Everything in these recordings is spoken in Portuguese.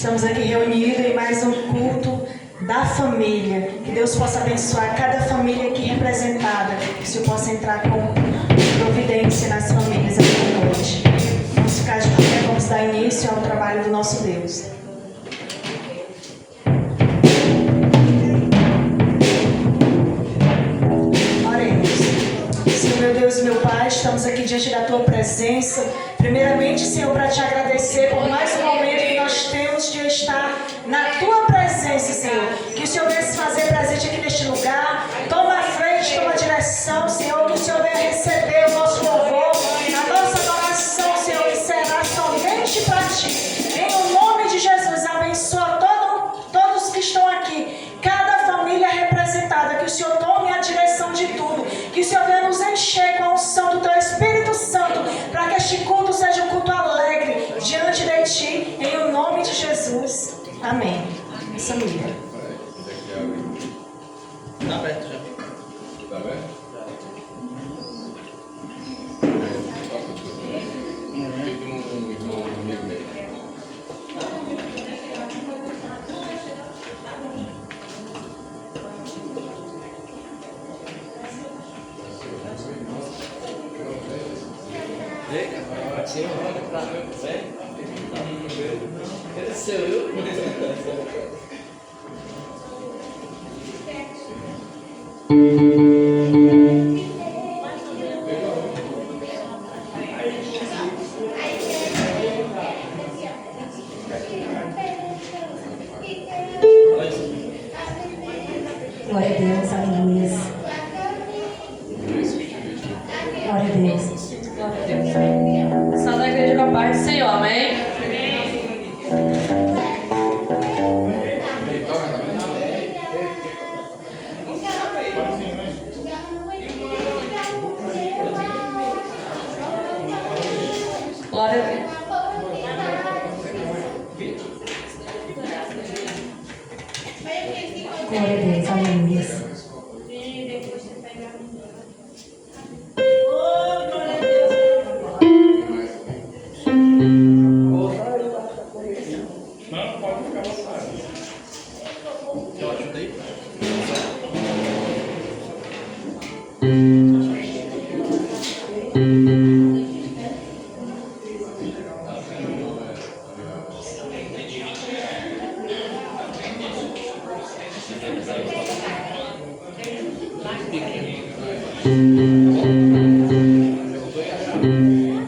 Estamos aqui reunidos em mais um culto da família. Que Deus possa abençoar cada família aqui representada. Que o Senhor possa entrar com providência nas famílias aqui à noite. Vamos ficar de pé, vamos dar início ao trabalho do nosso Deus. Meu Deus e meu Pai, estamos aqui diante da Tua presença. Primeiramente, Senhor, para Te agradecer por mais um momento que nós temos de estar na Tua presença, Senhor. Que o Senhor venha se fazer presente aqui neste lugar. Toma a frente, toma a direção, Senhor. Que o Senhor venha receber o nosso louvor, a nossa adoração, Senhor, que será somente para Ti. Em o nome de Jesus, abençoa todos que estão aqui. Cada família representada, que o Senhor tome a direção de tudo, que o Senhor venha nos encher com a unção do Teu Espírito Santo, para que este culto seja um culto alegre diante de Ti, em o nome de Jesus. Amém. Família. Está aberto já. Está aberto? Glória a Deus, aleluia. Glória a Deus. Glória a Deus. Só da igreja com a paz do Senhor, amém? Glória a Deus. Glória a Deus, aleluia.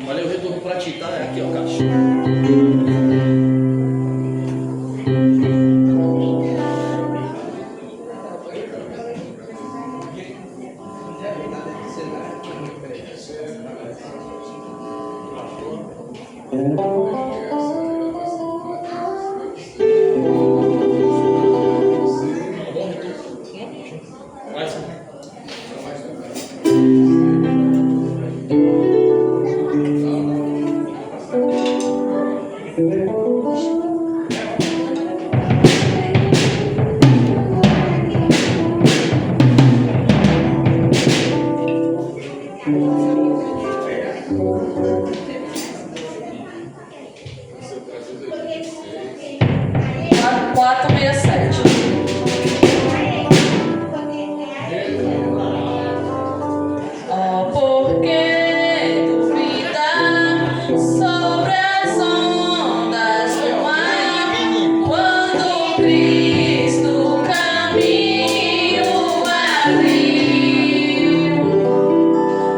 Valeu, o retorno pra ti, tá? Aqui, ó, caixa. Mais um.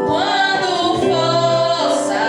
Quando força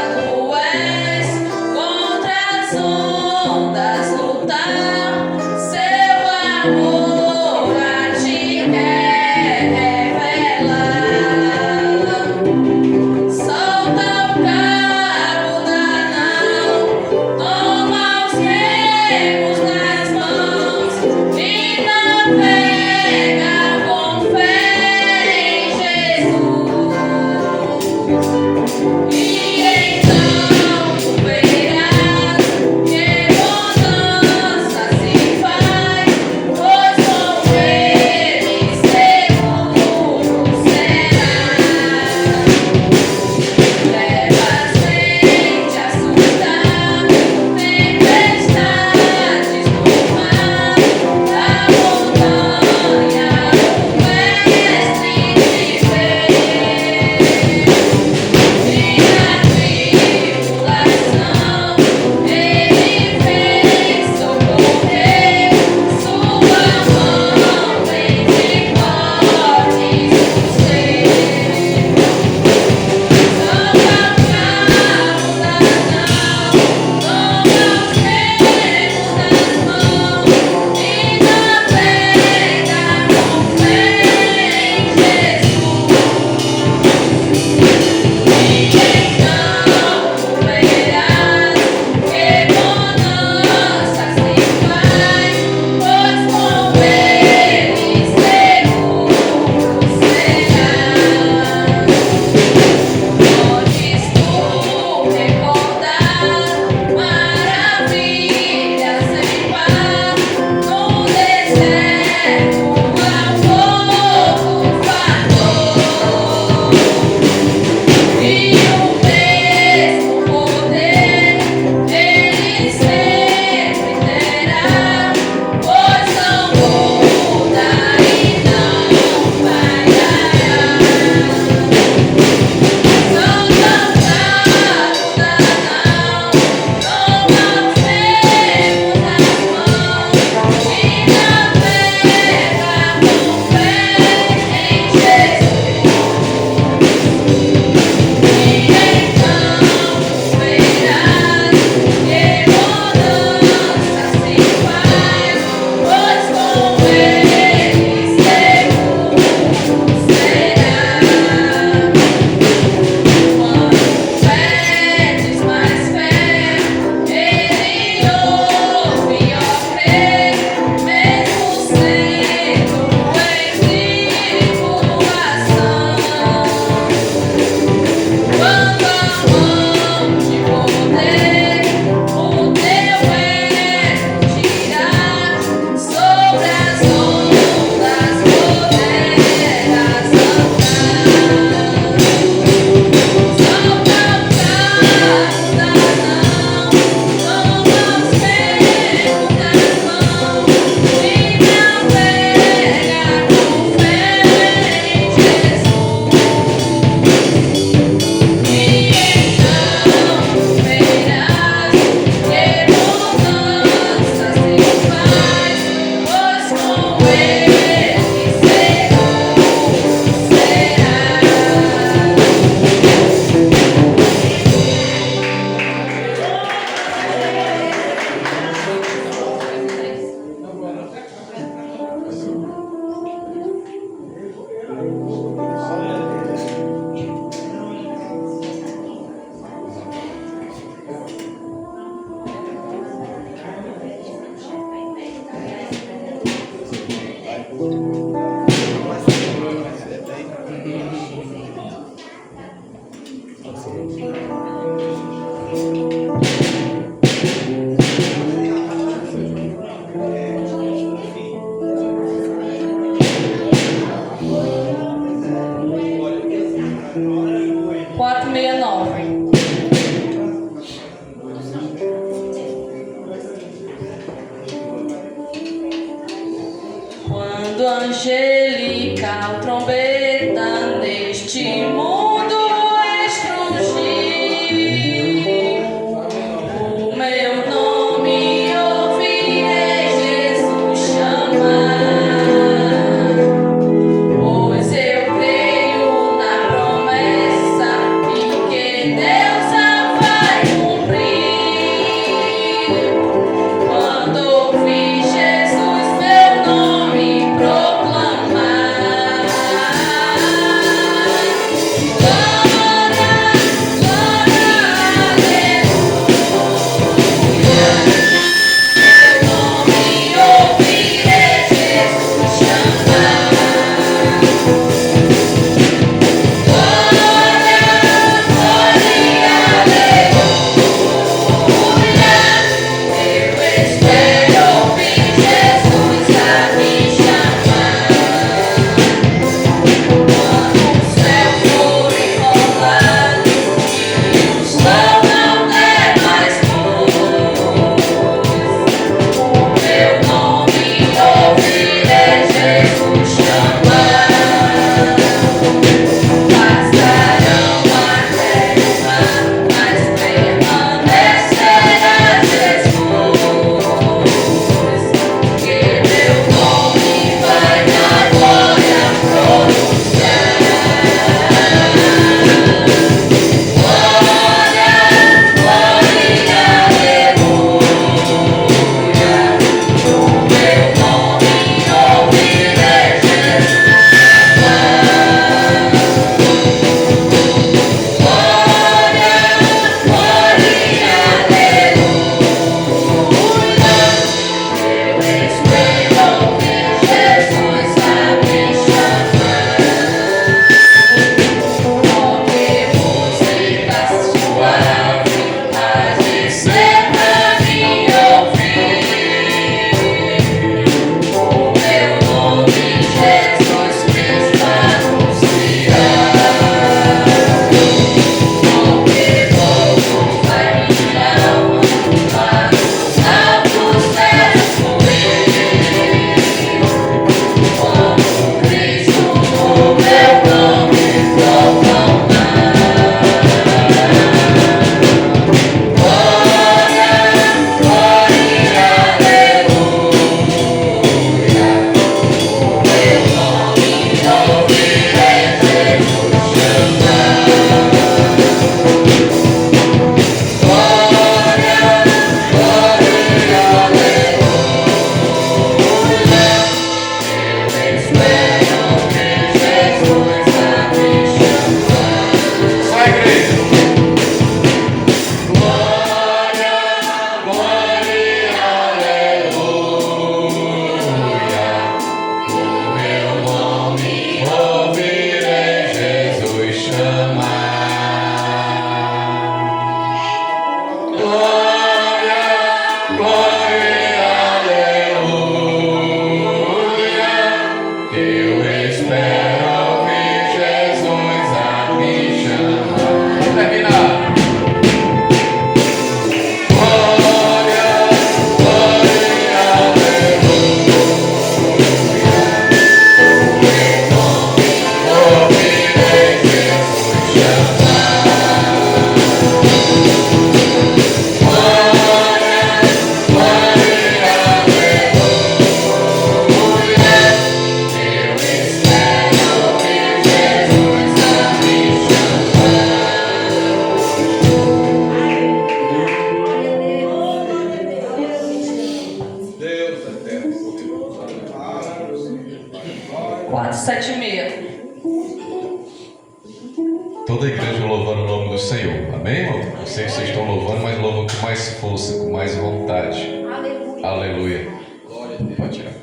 Toda a igreja louvando o nome do Senhor. Amém, irmão? Não sei se vocês estão louvando, mas louvam com mais força, com mais vontade. Aleluia. Aleluia. Glória a Deus. Pode tirar.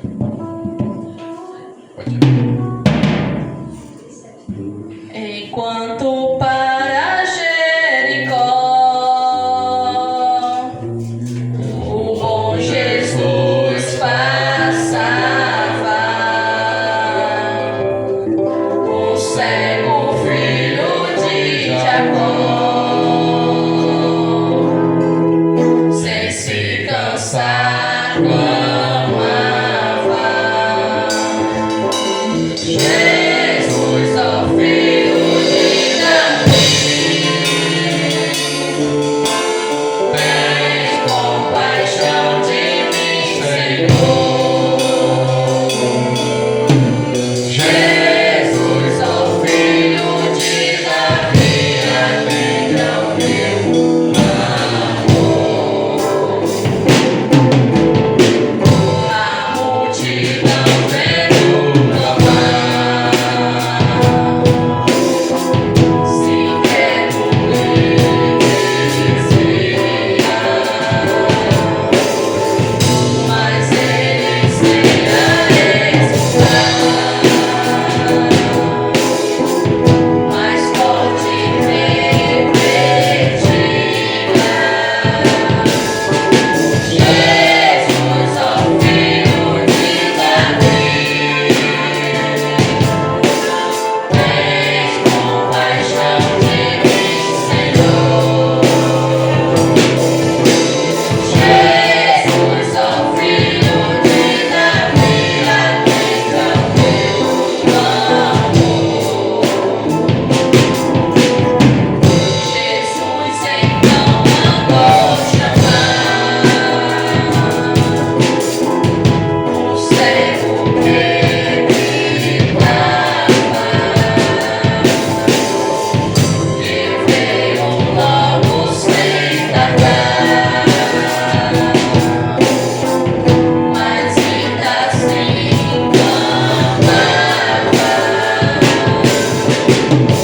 Pode tirar. Enquanto para Jericó, o bom Jesus passava, o cego filho de Jacó, sem se cansar, clamava: Jesus, ó Filho de Davi, tens compaixão de mim, Senhor. Jesus, ó Filho de Davi, atende ao meu clamor. A multidão vendo clamar, se mas eles nem a escutar, mais forte refletida. Jesus, ó Filho de Davi, tens compaixão de mim, Senhor. Jesus, ó Filho de Davi, atende ao meu clamor. Jesus então mandou chamar o cego que gritava, e veio logo sem tardar, mas ainda assim clamava: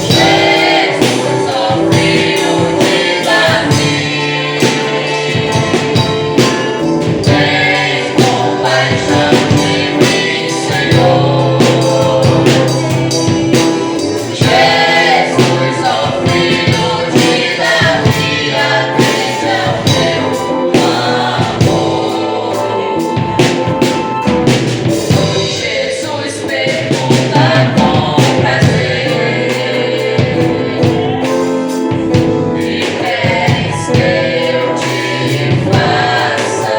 Jesus, ó Filho de Davi, tens compaixão de mim, Senhor. Jesus, ó Filho de Davi, atende ao meu clamor. Jesus pergunta com prazer: que queres que eu te faça?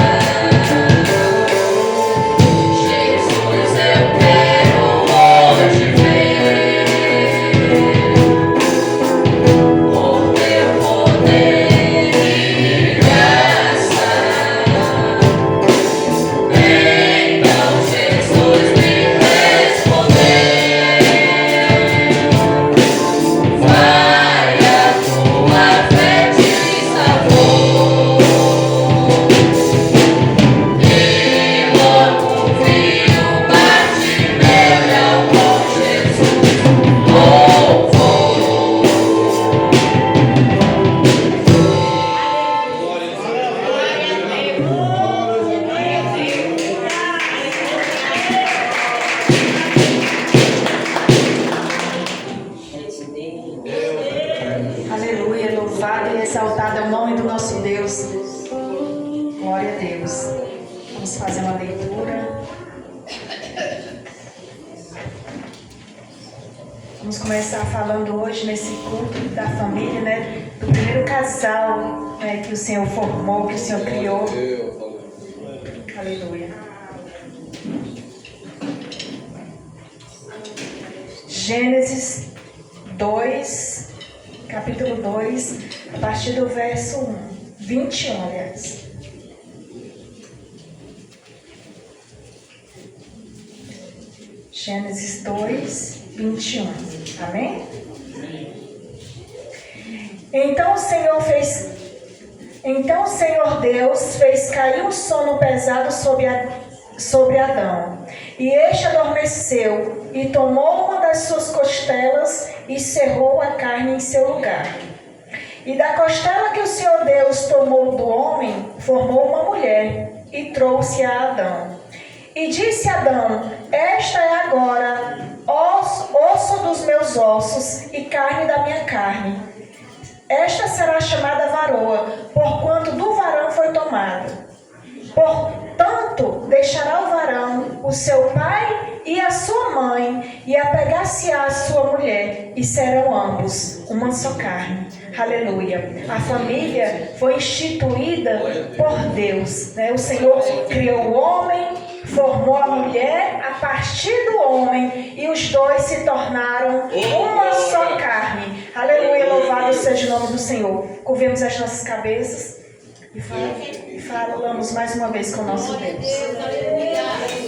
Jesus, eu quero hoje ver por teu poder e graça. Então Jesus me respondeu: vai, a tua fé te salvou. E logo viu Bartimeu e ao bom Jesus louvou. Aleluia, louvado e exaltado é o nome do nosso Deus. Glória a Deus. Vamos fazer uma leitura. Vamos começar falando hoje nesse culto da família, né? Do primeiro casal, né, que o Senhor formou, que o Senhor criou. Aleluia. Gênesis 2, capítulo 2, a partir do verso 1. 21, aliás. Gênesis 2, 21. Amém? Então o Senhor Deus fez cair um sono pesado sobre Adão. E este adormeceu e tomou uma das suas costelas e cerrou a carne em seu lugar. E da costela que o Senhor Deus tomou do homem, formou uma mulher e trouxe a Adão. E disse Adão: esta é agora osso dos meus ossos e carne da minha carne. Esta será chamada varoa, porquanto do varão foi tomada. Portanto, deixará o varão o seu pai e a sua mãe, e apegar-se-á a sua mulher, e serão ambos uma só carne. Aleluia. A família foi instituída por Deus, né? O Senhor criou o homem, formou a mulher a partir do homem, e os dois se tornaram uma só carne. Aleluia, louvado seja o nome do Senhor. Curvemos as nossas cabeças e falamos mais uma vez com o nosso Deus.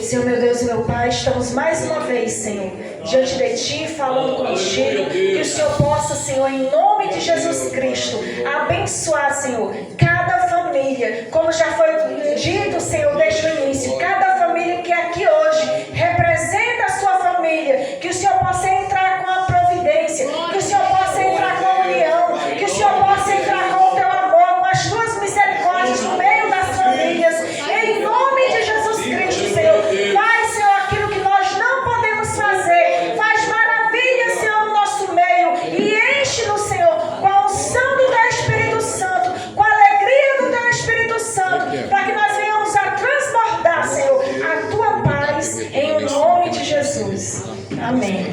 Senhor, meu Deus e meu Pai, estamos mais uma vez, Senhor, diante de Ti, falando contigo, que o Senhor possa, Senhor, em nome de Jesus Cristo, abençoar, Senhor, cada família, como já foi dito, Senhor, desde o início, cada família que aqui hoje representa a sua família, que o Senhor possa entrar com a providência, que o Senhor possa entrar com a união, que o Senhor possa entrar com o Teu amor, com as Tuas misericórdias no meio das famílias, em nome de Jesus Cristo, Senhor. Faz, Senhor, aquilo que nós não podemos fazer, faz maravilha, Senhor, no nosso meio, e enche-nos, Senhor, com a unção do Teu Espírito Santo, com a alegria do Teu Espírito Santo, para que nós venhamos a transbordar, Senhor, a Tua paz, em nome de Jesus. Amém.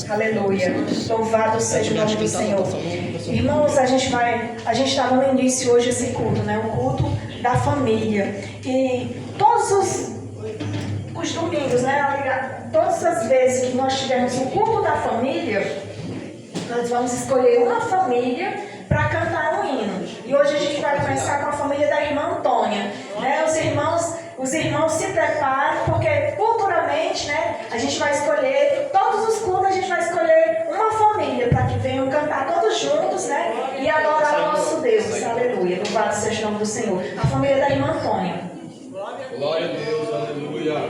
Aleluia. Louvado seja o nome do Senhor. Irmãos, a gente estava no início hoje esse culto, né? O culto da família. E todos os domingos, né? Todas as vezes que nós tivermos o culto da família, nós vamos escolher uma família para cantar um hino. E hoje a gente vai começar com a família da irmã Antônia, né? Os irmãos se preparam, porque futuramente, né, a gente vai escolher, todos os cultos a gente vai escolher uma família para que venham cantar todos juntos, né, e adorar o nosso Deus. Aleluia, louvado seja o nome do Senhor. A família da irmã Antônia. Glória a Deus, aleluia.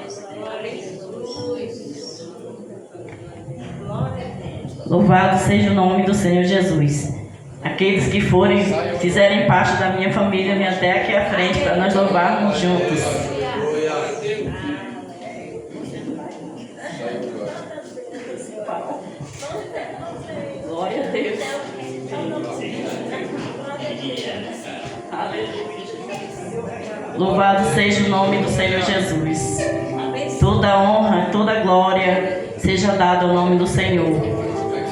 Louvado seja o nome do Senhor Jesus. Aqueles que fizerem parte da minha família, vem até aqui à frente para nós louvarmos juntos. Glória a Deus. Louvado seja o nome do Senhor Jesus. Toda honra, toda glória seja dada ao nome do Senhor.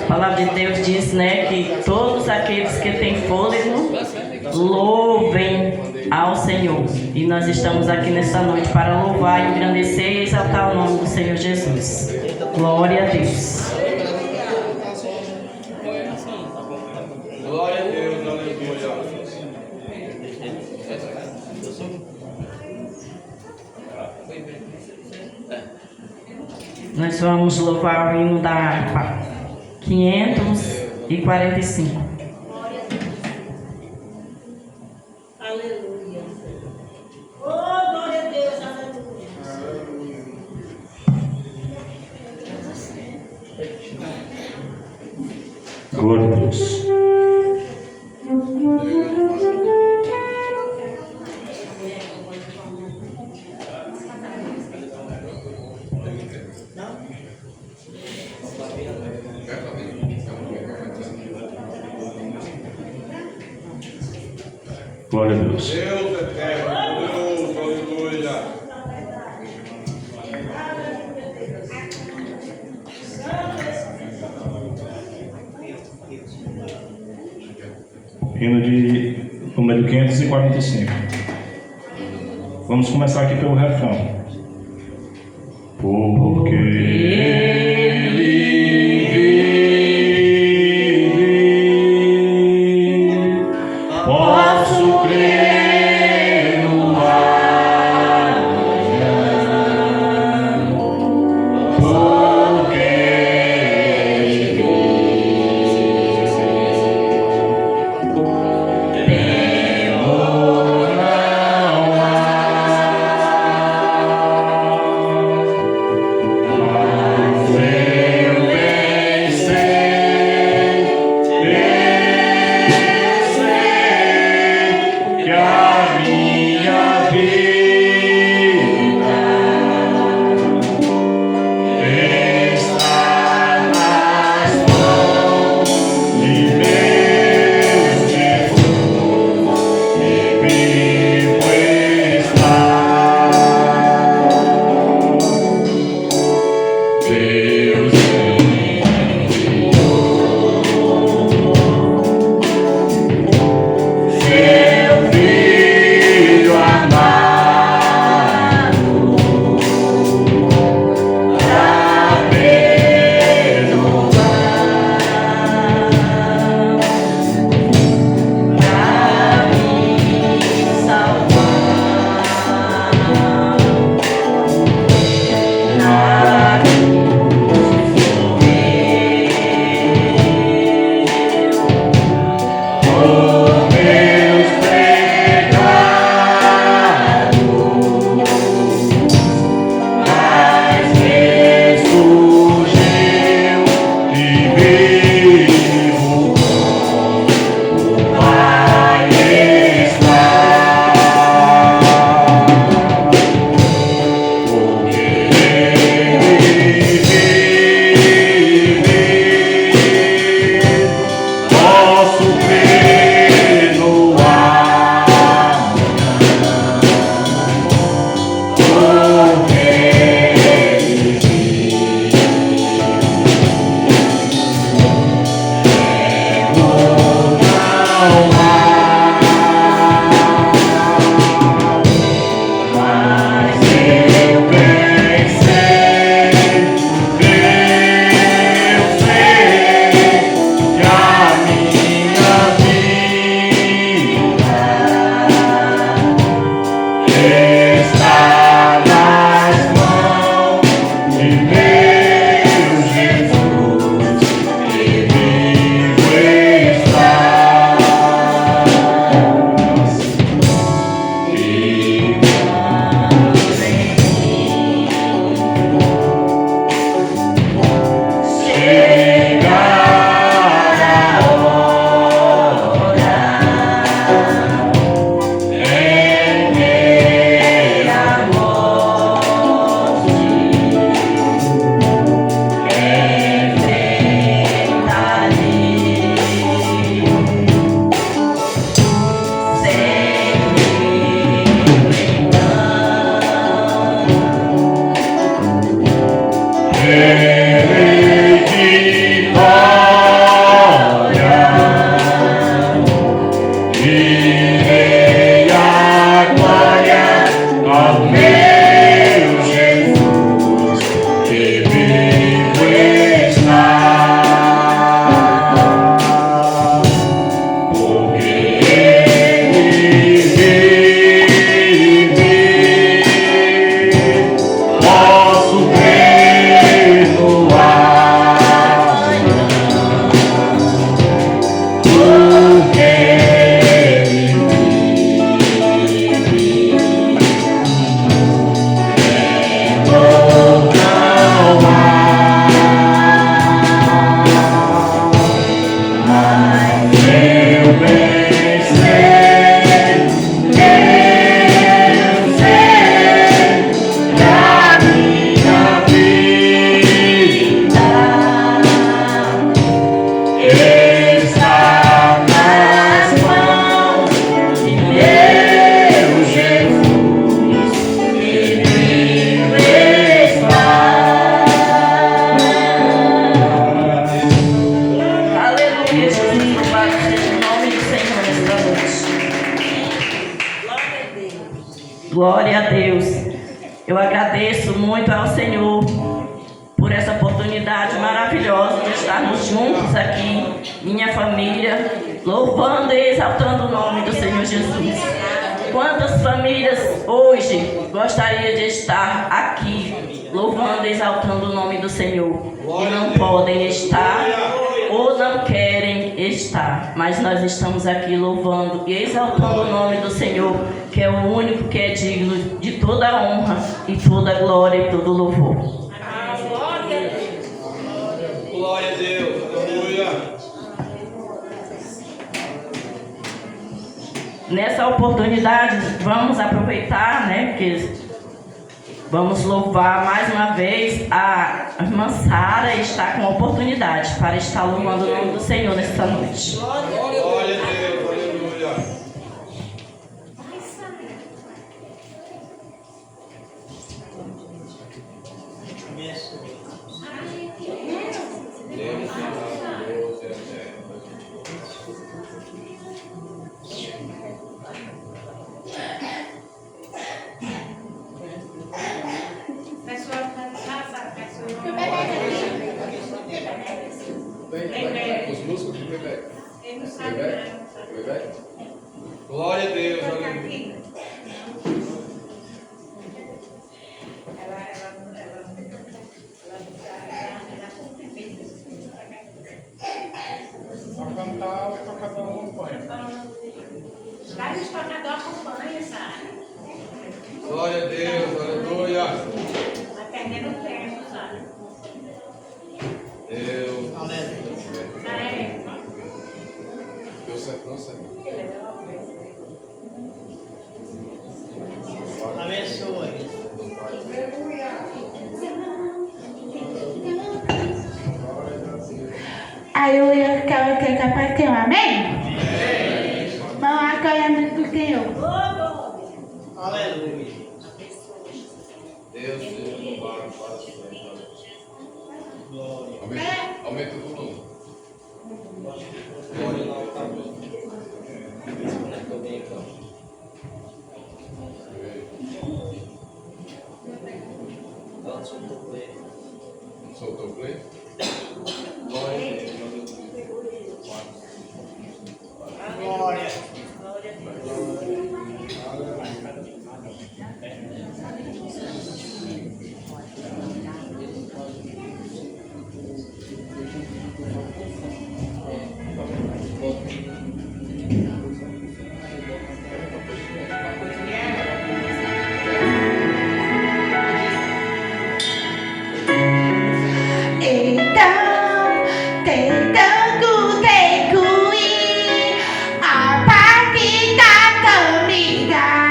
A palavra de Deus diz, né, que todos aqueles que têm fôlego louvem ao Senhor. E nós estamos aqui nesta noite para louvar, engrandecer e exaltar o nome do Senhor Jesus. Glória a Deus. Glória a Deus, aleluia. Nós vamos louvar o hino da harpa 545. Aleluia. Oh, glória a Deus, aleluia. Glória a Deus. Glória a Deus. Deus eterno, poderoso, aleluia. Hino de número 545. Vamos começar aqui pelo refrão. Porque Ele vive, Glória a Deus. Eu agradeço muito ao Senhor por essa oportunidade maravilhosa de estarmos juntos aqui, minha família, louvando e exaltando o nome do Senhor Jesus. Quantas famílias hoje gostariam de estar aqui, louvando e exaltando o nome do Senhor, e não podem estar ou não querem estar, mas nós estamos aqui louvando e exaltando o nome do Senhor, que é o único que é digno de toda a honra e toda a glória e todo o louvor. Glória a Deus, aleluia. Nessa oportunidade, vamos aproveitar, né, porque vamos louvar mais uma vez. A irmã Sara está com a oportunidade para estar louvando o nome do Senhor nesta noite. Glória a Deus, aleluia. Os músicos de Quebec. Quebec? Glória a Deus, aleluia. Para cantar Cada espacador acompanha, sabe? Glória a Deus, aleluia. Vai perdendo tempo, sabe? Deus. É. Deu certo, não certo. Abençoe. Aleluia, que é capaz de ter um amém? Mão acolhendo do Senhor. Aleluia. Deus seja louvado para sempre. Aumenta o volume. Glória lá, tá bom. Soltou o play? Glória. Então, tentando concluir a parte da caminhada,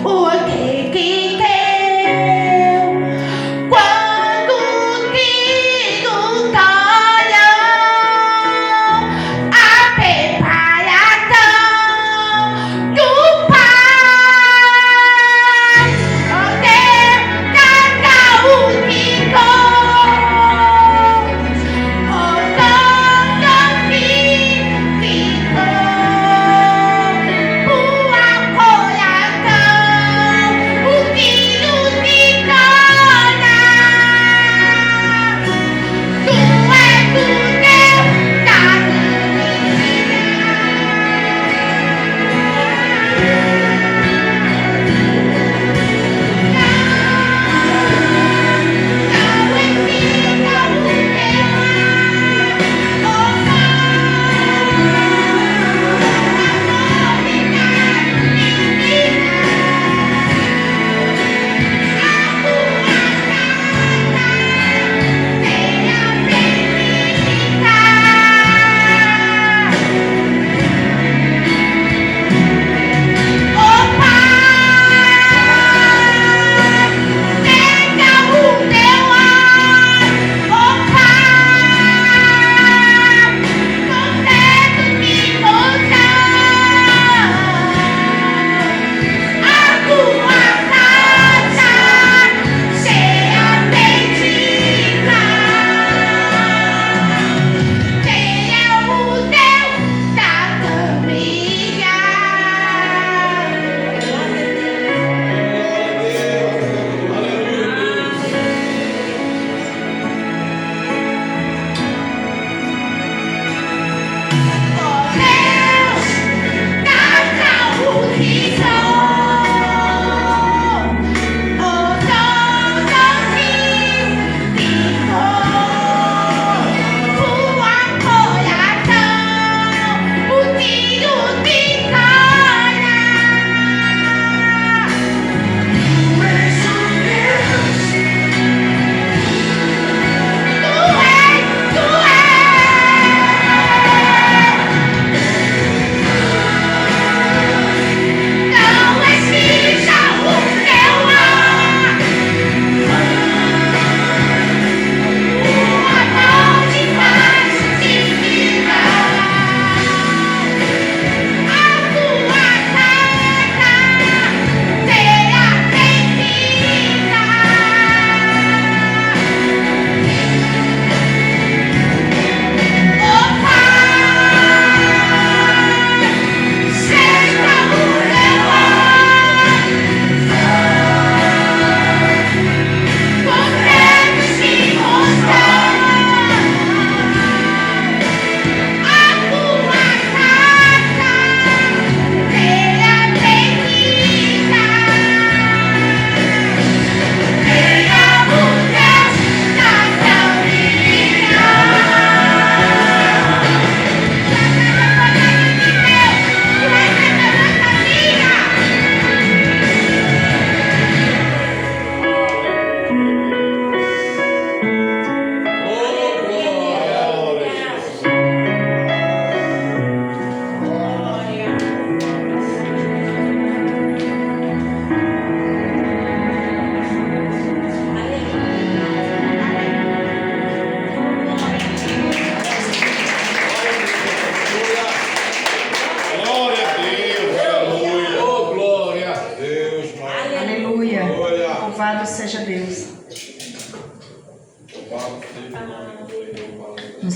o que deu quando que não olham a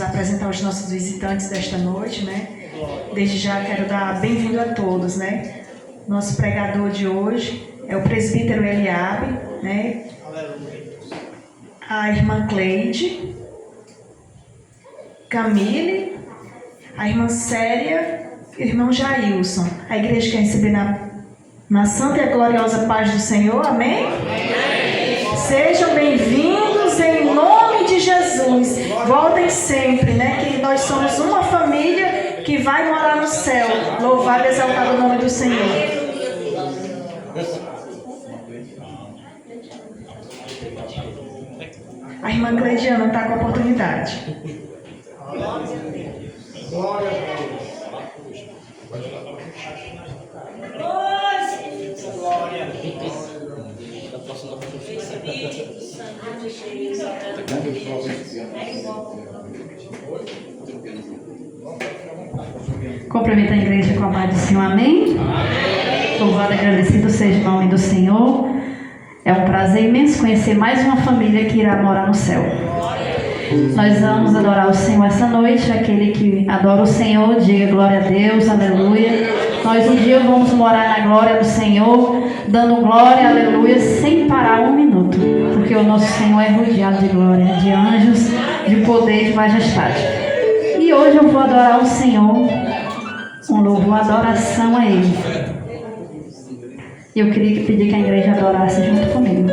apresentar os nossos visitantes desta noite, né? Desde já quero dar bem-vindo a todos, né? Nosso pregador de hoje é o presbítero Eliabe, né? A irmã Cleide, Camille, a irmã Célia e o irmão Jailson. A igreja quer receber na santa e gloriosa paz do Senhor, amém? Sejam bem-vindos em nome de Jesus. Voltem sempre, né? Que nós somos uma família que vai morar no céu. Louvado e exaltado o nome do Senhor. A irmã Cleidiana está com a oportunidade. Cumprimento a igreja com a paz do Senhor, amém? Louvado e agradecido seja o nome do Senhor. É um prazer imenso conhecer mais uma família que irá morar no céu. Nós vamos adorar o Senhor essa noite. Aquele que adora o Senhor, diga glória a Deus, aleluia. Nós um dia vamos morar na glória do Senhor, dando glória, aleluia, sem parar um minuto. Porque o nosso Senhor é rodeado de glória, de anjos, de poder e de majestade. E hoje eu vou adorar o Senhor, um louvor, adoração a Ele. E eu queria pedir que a igreja adorasse junto comigo.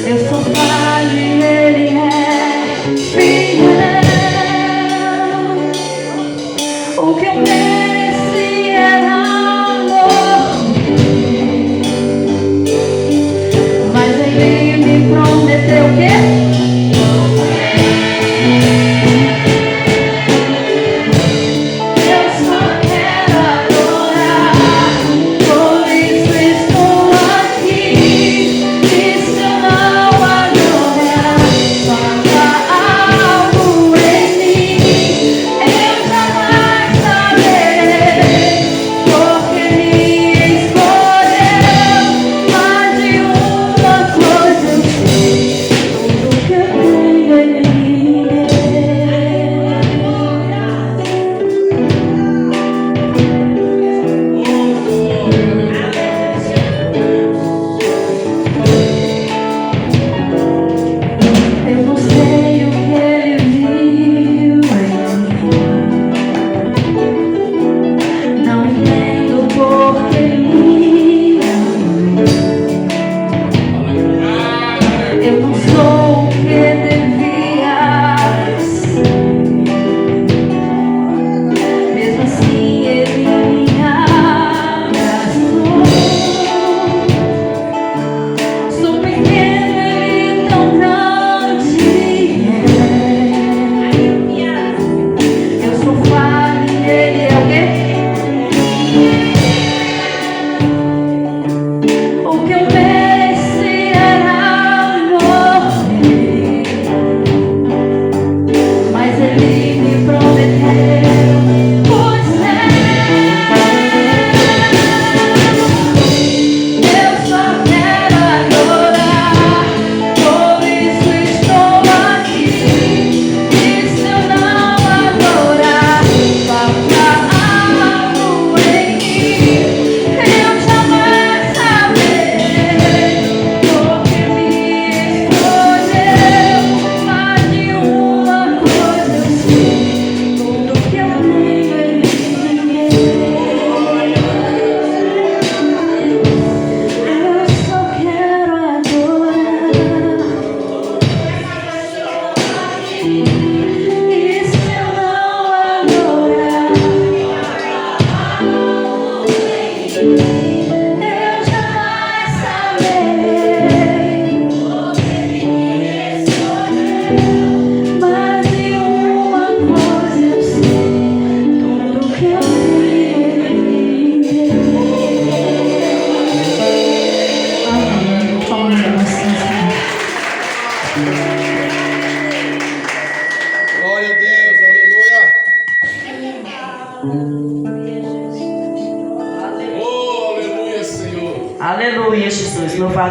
Eu sou falho e Ele é fiel.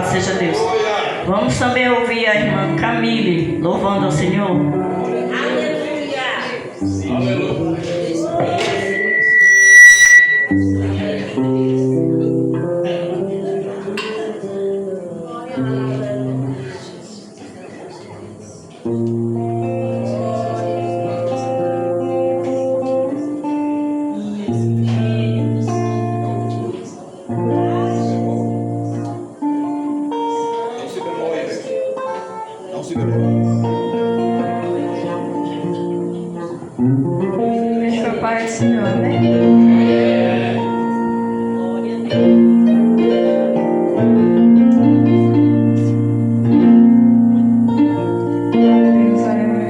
Louvado seja Deus. Vamos também ouvir a irmã Camille louvando ao Senhor. Não se bemol. Beijo para o Pai do Senhor, amém? Deus, aleluia.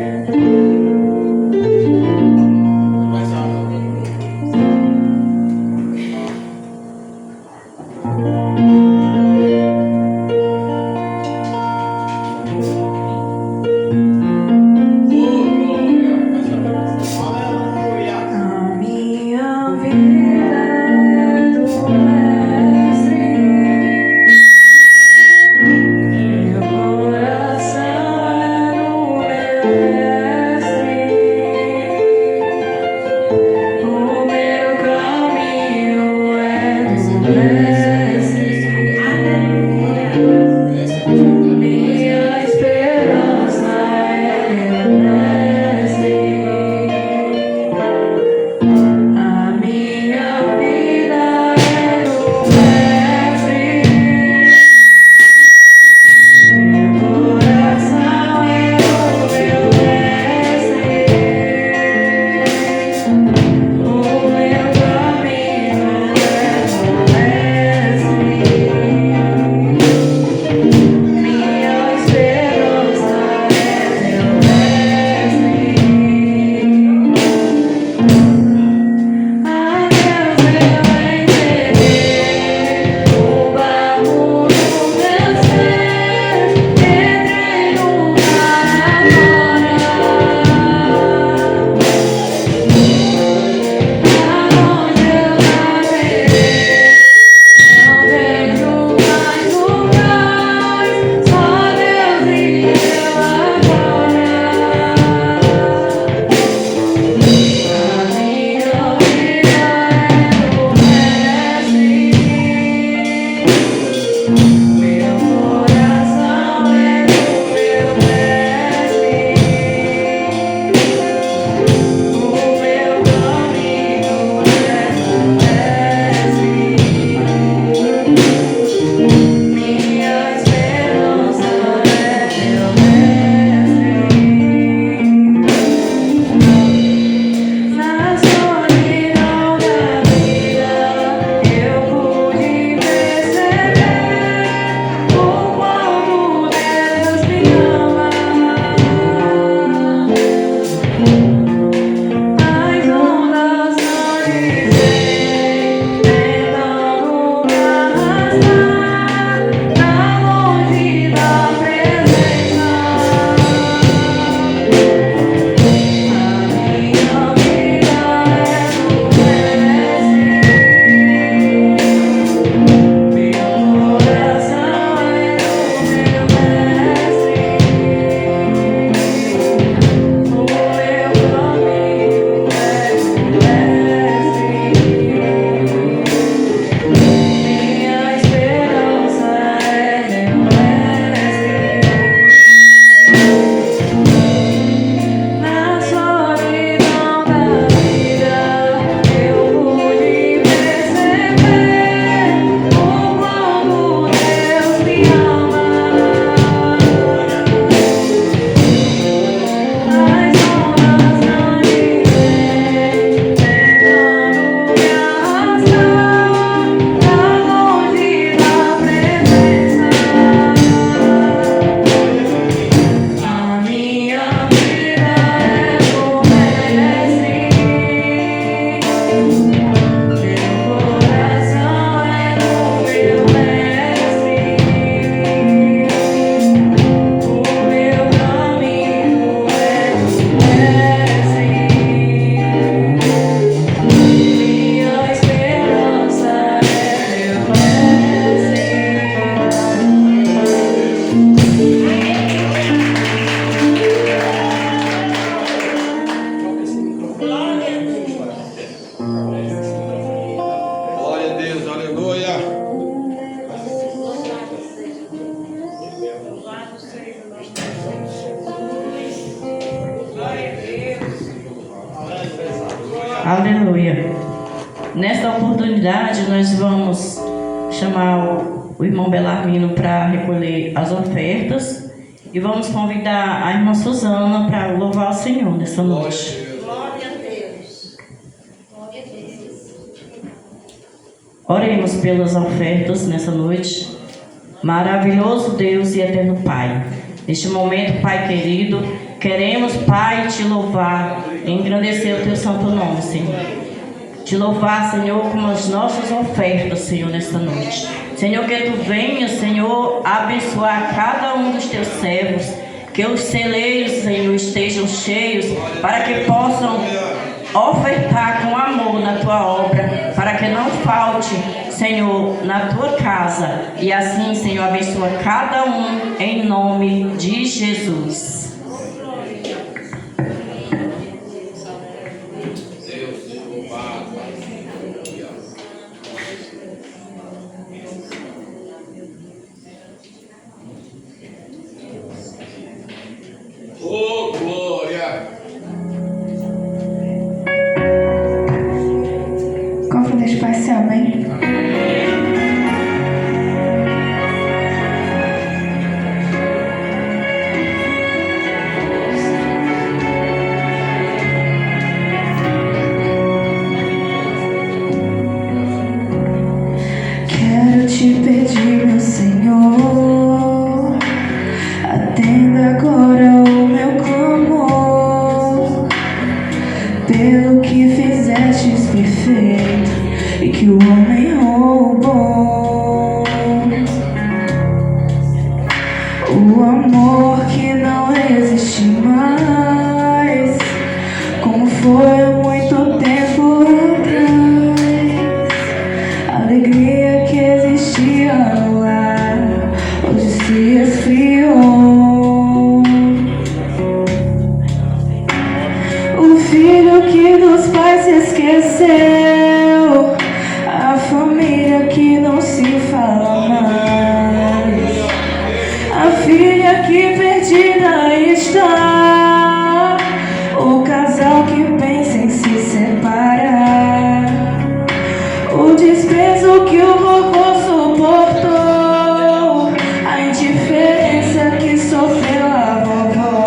Aleluia. Nesta oportunidade, nós vamos chamar o irmão Belarmino para recolher as ofertas e vamos convidar a irmã Suzana para louvar o Senhor nessa noite. Glória a Deus. Glória a Deus. Oremos pelas ofertas nessa noite. Maravilhoso Deus e eterno Pai, neste momento, Pai querido, queremos, Pai, te louvar, engrandecer o teu santo nome, Senhor. Te louvar, Senhor, com as nossas ofertas, Senhor, nesta noite. Senhor, que tu venhas, Senhor, abençoar cada um dos teus servos, que os celeiros, Senhor, estejam cheios, para que possam ofertar com amor na tua obra, para que não falte, Senhor, na tua casa. E assim, Senhor, abençoa cada um em nome de Jesus. Oh, glória! Cofre Deus Pai, Senhor, amém? Quero te pedir, meu Senhor, atenda agora o meu clamor, pelo que fizestes perfeito e que o homem roubou. O amor que não existe mais, como foi há muito tempo atrás. A alegria que existia no lar hoje se esfriou. O filho que dos pais se esqueceu, a família que não se fala mais, a filha que perdida está, o casal que pensa em se separar, o desprezo que o vovô suportou, a indiferença que sofreu a vovó,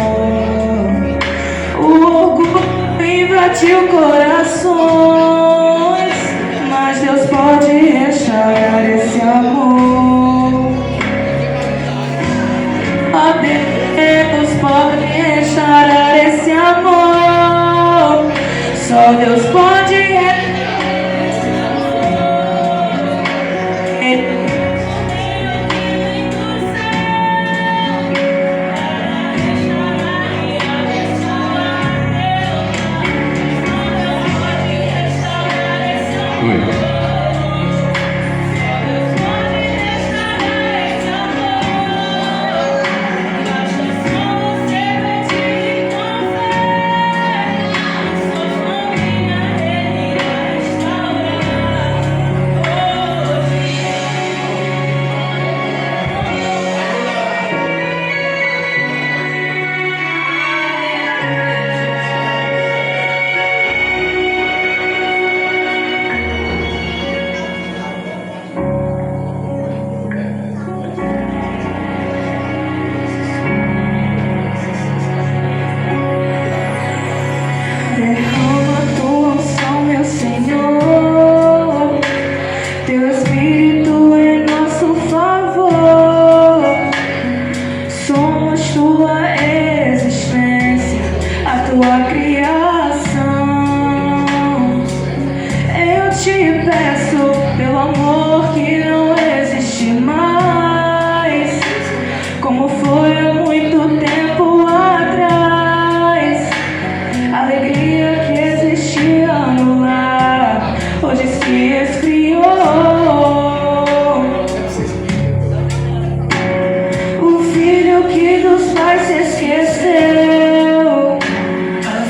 o orgulho invadiu corações, mas Deus pode restaurar esse amor. Ó Deus pode restaurar esse amor. Só Deus pode restaurar. Derrama tua unção, meu Senhor, teu Espírito em nosso favor. Somos tua existência, a tua criação. Eu te peço, pelo amor que não existe mais, como foi há muito tempo atrás. A alegria que existia no lar hoje se esfriou. O filho que dos pais se esqueceu, a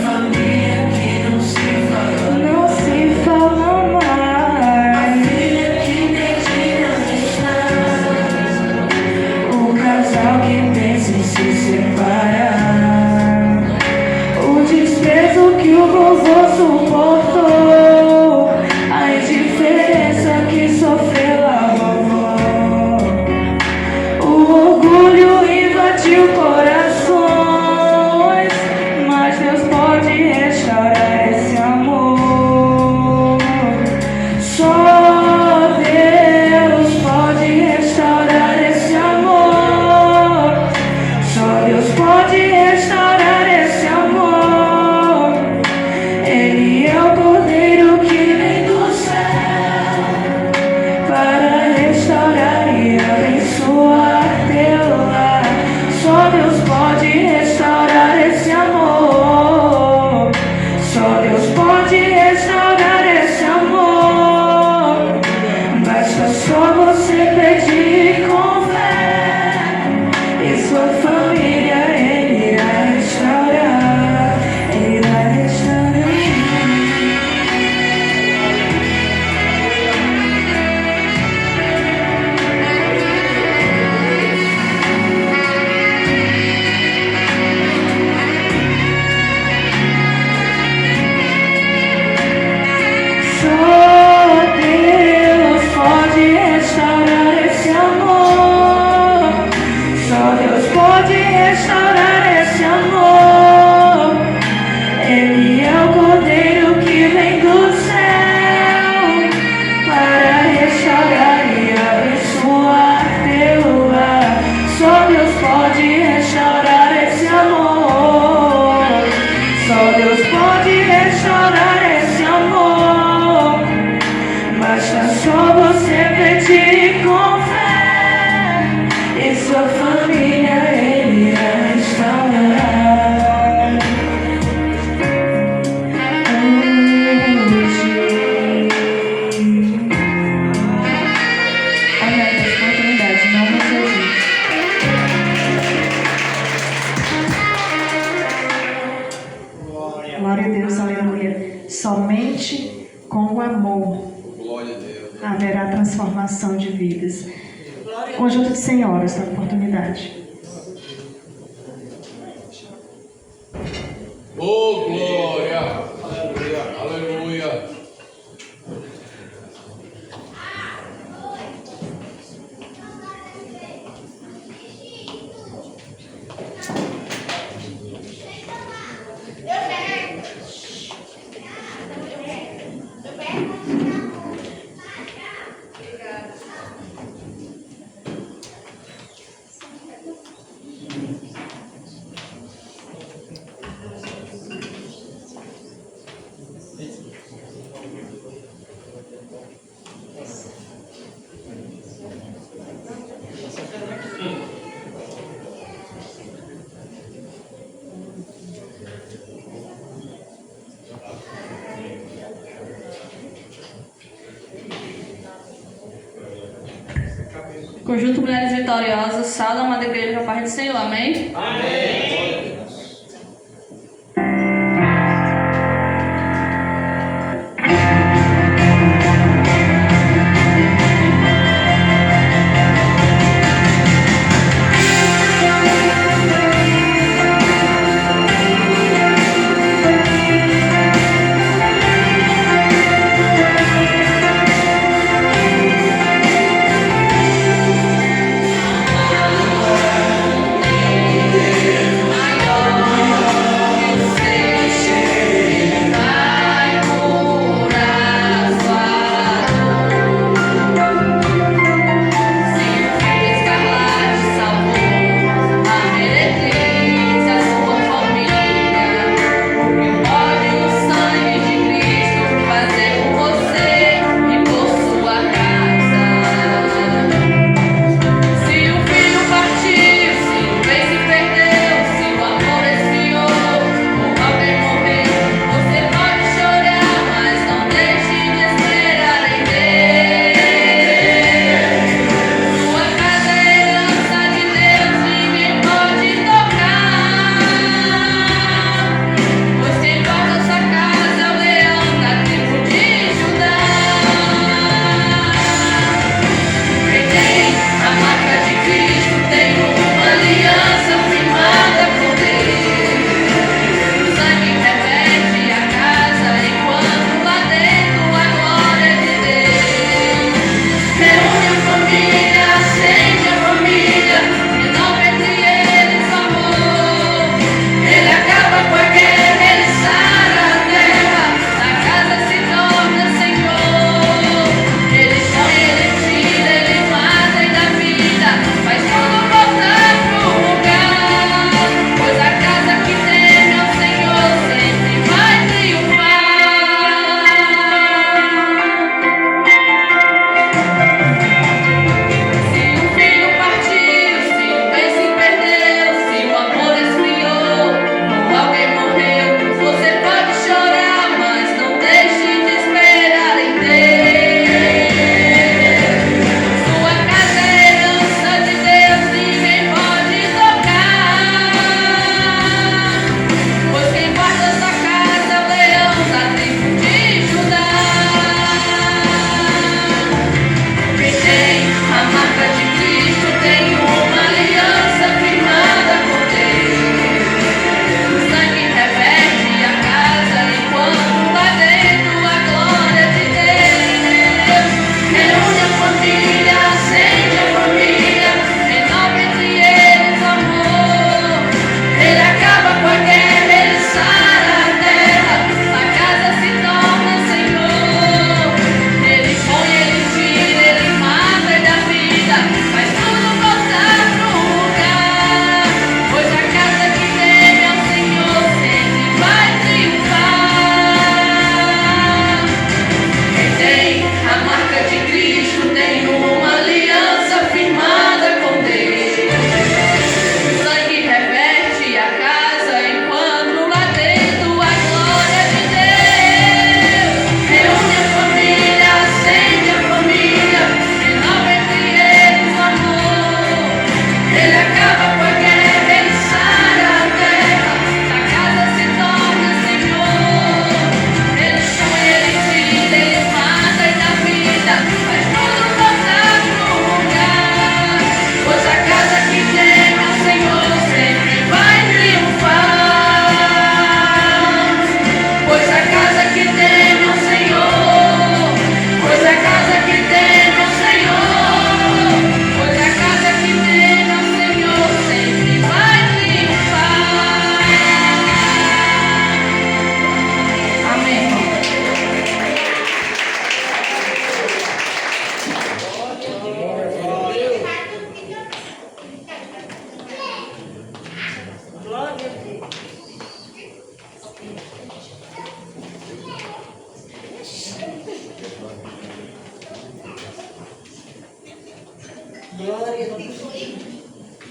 restaurar esse amor. Basta só você pedir com fé, e sua família Ele irá restaurar. Glória a Deus, aleluia. Somente com o amor haverá transformação de vidas. Conjunto de senhoras, na oportunidade. Oh, glória! Aleluia! Aleluia! Conjunto Mulheres Vitoriosas, salve a amada igreja, a paz do Senhor, amém? Amém. Aleluia!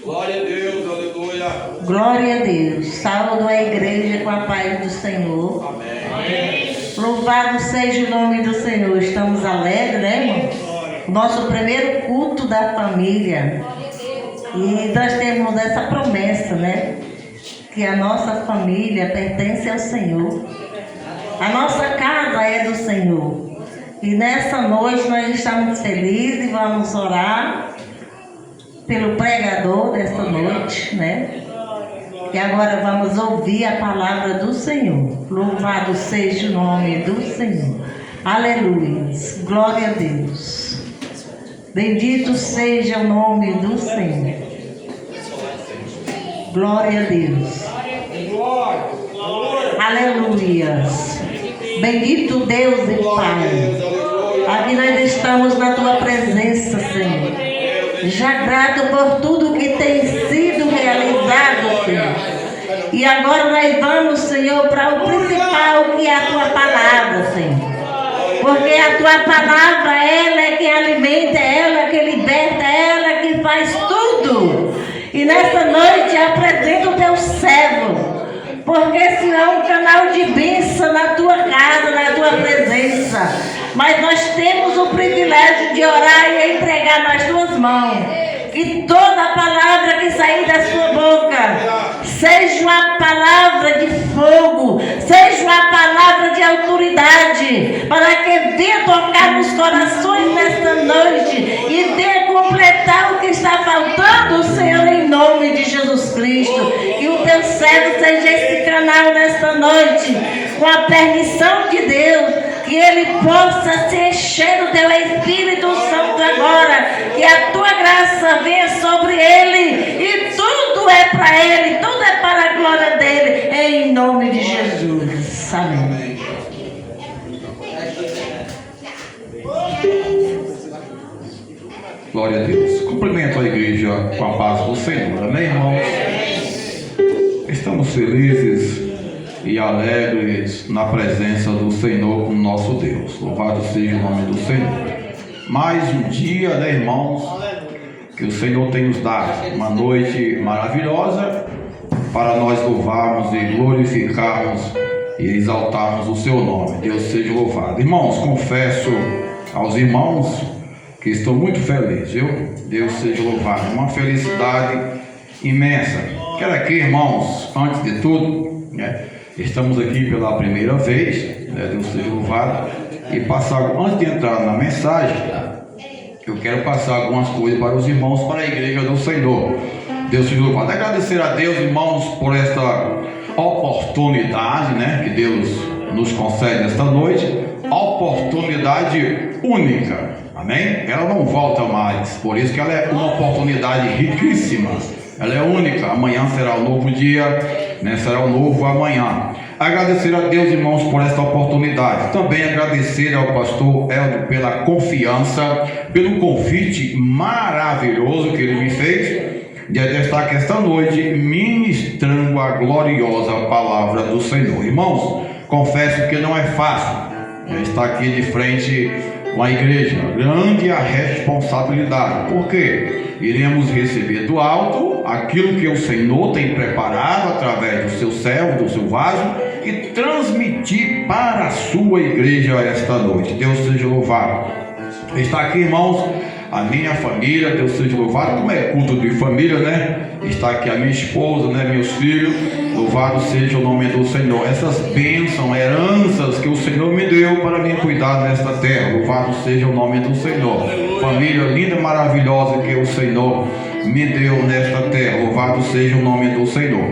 Glória a Deus, aleluia. Glória a Deus. Saúdo a igreja com a paz do Senhor. Amém. Louvado seja o nome do Senhor. Estamos alegres, né, irmão? Nosso primeiro culto da família. E nós temos essa promessa, né? Que a nossa família pertence ao Senhor. A nossa casa é do Senhor. E nessa noite nós estamos felizes e vamos orar pelo pregador desta noite, né? E agora vamos ouvir a palavra do Senhor. Louvado seja o nome do Senhor. Aleluia. Glória a Deus. Bendito seja o nome do Senhor. Glória a Deus. Aleluia. Bendito Deus e Pai. Aqui nós estamos na Tua presença, Senhor. Já grato por tudo que tem sido realizado, Senhor. E agora nós vamos, Senhor, para o principal, que é a Tua palavra, Senhor. Porque a Tua palavra, ela é que alimenta, ela é que liberta, ela é que faz tudo. E nessa noite apresento o Teu servo. Porque esse é um canal de bênção na Tua casa, na Tua presença. Mas nós temos o privilégio de orar e entregar nas Tuas mãos. Que toda palavra que sair da Sua boca seja uma palavra de fogo, seja uma palavra de autoridade, para que venha tocar nos corações nesta noite e venha completar o que está faltando, Senhor, em nome de Jesus Cristo. Que o Teu servo seja esse canal nesta noite, com a permissão de Deus. Que ele possa se encher do Teu Espírito Santo agora. Que a Tua graça venha sobre ele. E tudo é para ele, tudo é para a glória dele. Em nome de Jesus. Amém. Glória a Deus. Cumprimento a igreja com a paz do Senhor. Amém, irmãos? Estamos felizes e alegres na presença do Senhor, como nosso Deus. Louvado seja o nome do Senhor. Mais um dia, né, irmãos, que o Senhor tem nos dado. Uma noite maravilhosa para nós louvarmos e glorificarmos e exaltarmos o seu nome. Deus seja louvado. Irmãos, confesso aos irmãos que estou muito feliz, viu? Deus seja louvado. Uma felicidade imensa. Quero aqui, irmãos, antes de tudo, né, estamos aqui pela primeira vez, né, Deus seja louvado, e passar, antes de entrar na mensagem, eu quero passar algumas coisas para os irmãos, para a igreja do Senhor. Deus seja louvado. Agradecer a Deus, irmãos, por esta oportunidade, né, que Deus nos concede esta noite, oportunidade única, amém? Ela não volta mais, por isso que ela é uma oportunidade riquíssima. Ela é única. Amanhã será um novo dia, né? Será um novo amanhã. Agradecer a Deus, irmãos, por esta oportunidade. Também agradecer ao pastor Eldo pela confiança, pelo convite maravilhoso que ele me fez de estar aqui esta noite ministrando a gloriosa palavra do Senhor. Irmãos, confesso que não é fácil estar aqui de frente com a igreja. Grande a responsabilidade. Por quê? Iremos receber do alto aquilo que o Senhor tem preparado através do seu servo, do seu vaso, e transmitir para a sua igreja esta noite. Deus seja louvado. Está aqui, irmãos, a minha família. Deus seja louvado. Como é culto de família, né? Está aqui a minha esposa, né? Meus filhos. Louvado seja o nome do Senhor. Essas bênçãos, heranças que o Senhor me deu para me cuidar nesta terra. Louvado seja o nome do Senhor. Família linda e maravilhosa que o Senhor me deu nesta terra. Louvado seja o nome do Senhor.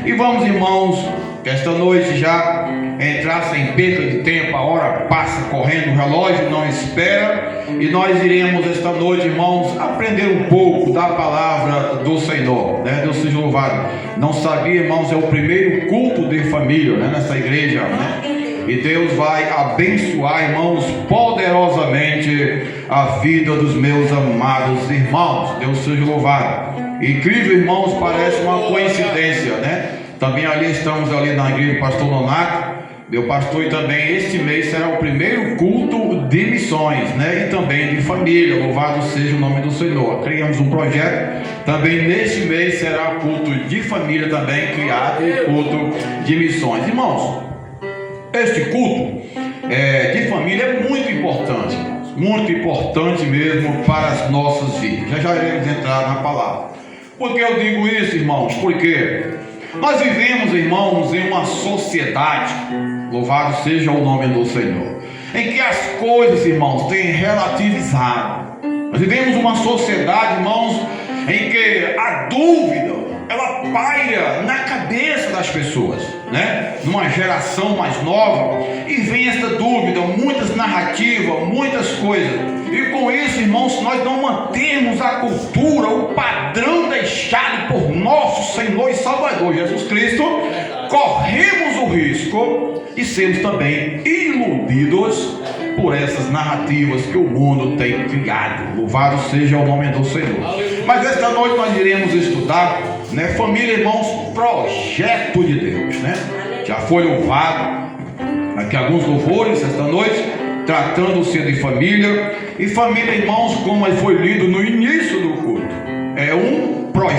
E vamos, irmãos, esta noite já entrar sem perca de tempo. A hora passa correndo, o relógio não espera. E nós iremos esta noite, irmãos, aprender um pouco da palavra do Senhor, né? Deus seja louvado. Não sabia, irmãos, é o primeiro culto de família, né? Nessa igreja, né? E Deus vai abençoar, irmãos, poderosamente a vida dos meus amados irmãos. Deus seja louvado. Incrível, irmãos, parece uma coincidência, né? Também ali estamos ali na igreja do pastor Nonato. meu pastor, e também este mês será o primeiro culto de missões, né? E também de família. Louvado seja o nome do Senhor. Criamos um projeto. Também neste mês será culto de família também criado, e culto de missões. Irmãos, este culto de família é muito importante, muito importante mesmo para as nossas vidas. Já iremos entrar na palavra. Por que eu digo isso, irmãos? Porque nós vivemos, irmãos, em uma sociedade, louvado seja o nome do Senhor, em que as coisas, irmãos, têm relativizado. Nós vivemos uma sociedade, irmãos, em que a dúvida, ela paira na cabeça das pessoas, né? Numa geração mais nova, e vem esta dúvida, muitas narrativas, muitas coisas. E com isso, irmãos, se nós não mantermos a cultura, o padrão deixado por nosso Senhor e Salvador Jesus Cristo, corremos o risco de sermos também iludidos por essas narrativas que o mundo tem criado. Louvado seja o nome do Senhor. Mas esta noite nós iremos estudar, né, família, irmãos, projeto de Deus, né? Já foi louvado aqui alguns louvores esta noite, tratando-se de família. E família, irmãos, como foi lido no início do culto,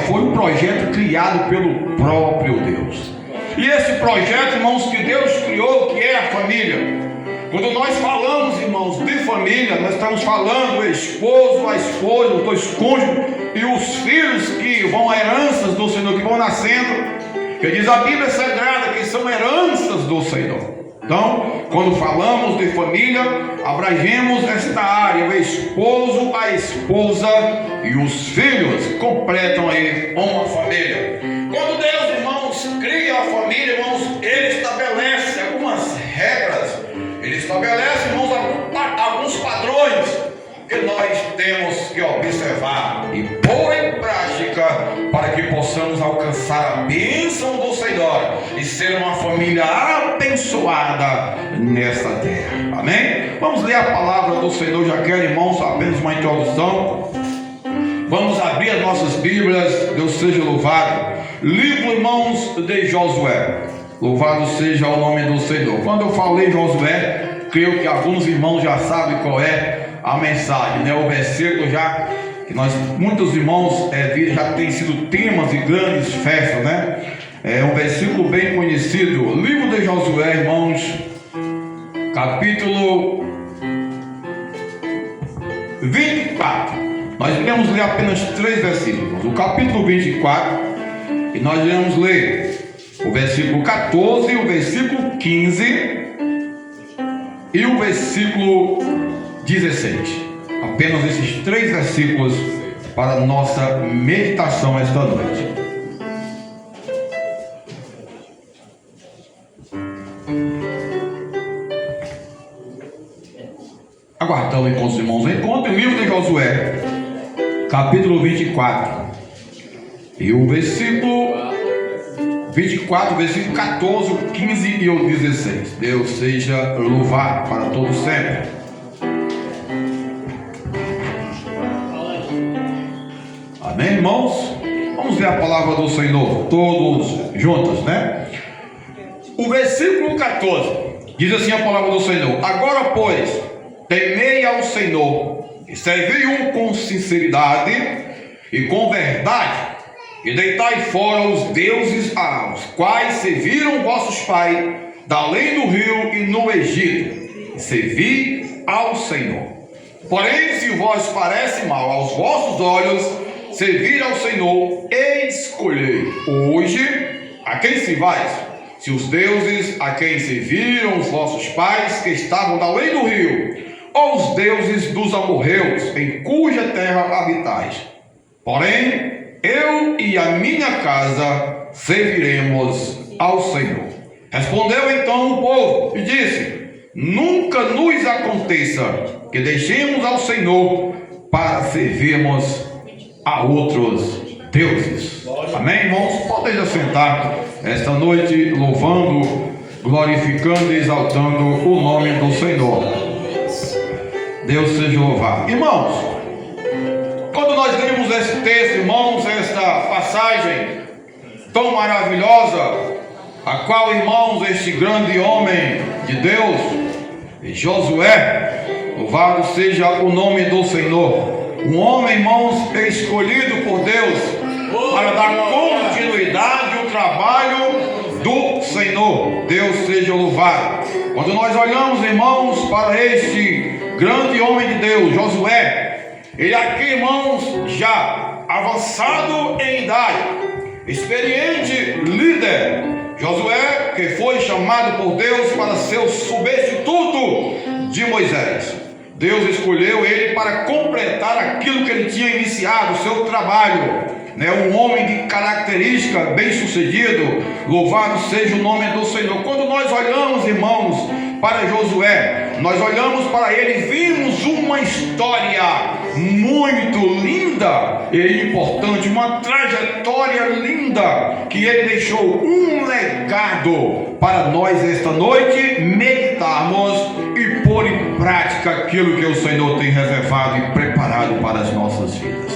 foi um projeto criado pelo próprio Deus. E esse projeto, irmãos, que Deus criou, que é a família. Quando nós falamos, irmãos, de família, nós estamos falando do esposo, a esposa, os dois cônjuges e os filhos que vão a heranças do Senhor, que vão nascendo. Que diz a Bíblia Sagrada que são heranças do Senhor. Então, quando falamos de família, abrangemos esta área: o esposo, a esposa e os filhos completam aí uma família. Quando Deus, irmãos, cria a família, irmãos, Ele estabelece algumas regras. Ele estabelece, irmãos, alguns padrões que nós temos que observar e pôr em prática para que possamos alcançar a bênção do Senhor e ser uma família abençoada nesta terra. Amém? Vamos ler a palavra do Senhor. Já quero, irmãos, apenas uma introdução. Vamos abrir as nossas Bíblias. Deus seja louvado. Livro, irmãos, de Josué. Louvado seja o nome do Senhor. Quando eu falei Josué, creio que alguns irmãos já sabem qual é a mensagem, né? O versículo já que muitos irmãos já tem sido temas de grandes festas, né? É um versículo bem conhecido. Livro de Josué, irmãos, capítulo 24. Nós iremos ler apenas 3 versículos. O capítulo 24, e nós iremos ler o versículo 14, o versículo 15 e o versículo 16. Apenas esses 3 versículos para a nossa meditação esta noite. Aguardando enquanto os irmãos encontram o livro de Josué, capítulo 24, e o versículo 24, versículo 14, 15 e o 16. Deus seja louvado para todos sempre. Amém, irmãos? Vamos ver a palavra do Senhor, todos juntos, né? O versículo 14 diz assim a palavra do Senhor: agora, pois, temei ao Senhor e servi-o com sinceridade e com verdade, e deitai fora os deuses aos quais serviram vossos pais, da além do rio e no Egito, e servi ao Senhor. Porém, se vos parece mal aos vossos olhos servir ao Senhor, escolhei hoje a quem servais, se os deuses a quem serviram os vossos pais, que estavam da além do rio, ou os deuses dos amorreus, em cuja terra habitais. Porém, eu e a minha casa serviremos ao Senhor. Respondeu então o povo e disse: nunca nos aconteça que deixemos ao Senhor para servirmos a outros deuses. Amém, irmãos? Podem assentar esta noite, louvando, glorificando e exaltando o nome do Senhor. Deus seja louvado. Irmãos, quando nós lemos esse texto, irmãos, esta passagem tão maravilhosa, a qual, irmãos, este grande homem de Deus, Josué, louvado seja o nome do Senhor, um homem, irmãos, escolhido por Deus para dar continuidade ao trabalho do Senhor. Deus seja louvado. Quando nós olhamos, irmãos, para este grande homem de Deus, Josué, ele aqui, irmãos, já avançado em idade, experiente líder, Josué, que foi chamado por Deus para ser o substituto de Moisés. Deus escolheu ele para completar aquilo que ele tinha iniciado, o seu trabalho. Um homem de característica bem sucedido, louvado seja o nome do Senhor. Quando nós olhamos, irmãos, para Josué, nós olhamos para ele, vimos uma história muito linda e importante, uma trajetória linda, que ele deixou um legado para nós esta noite meditarmos e pôr em prática aquilo que o Senhor tem reservado e preparado para as nossas vidas.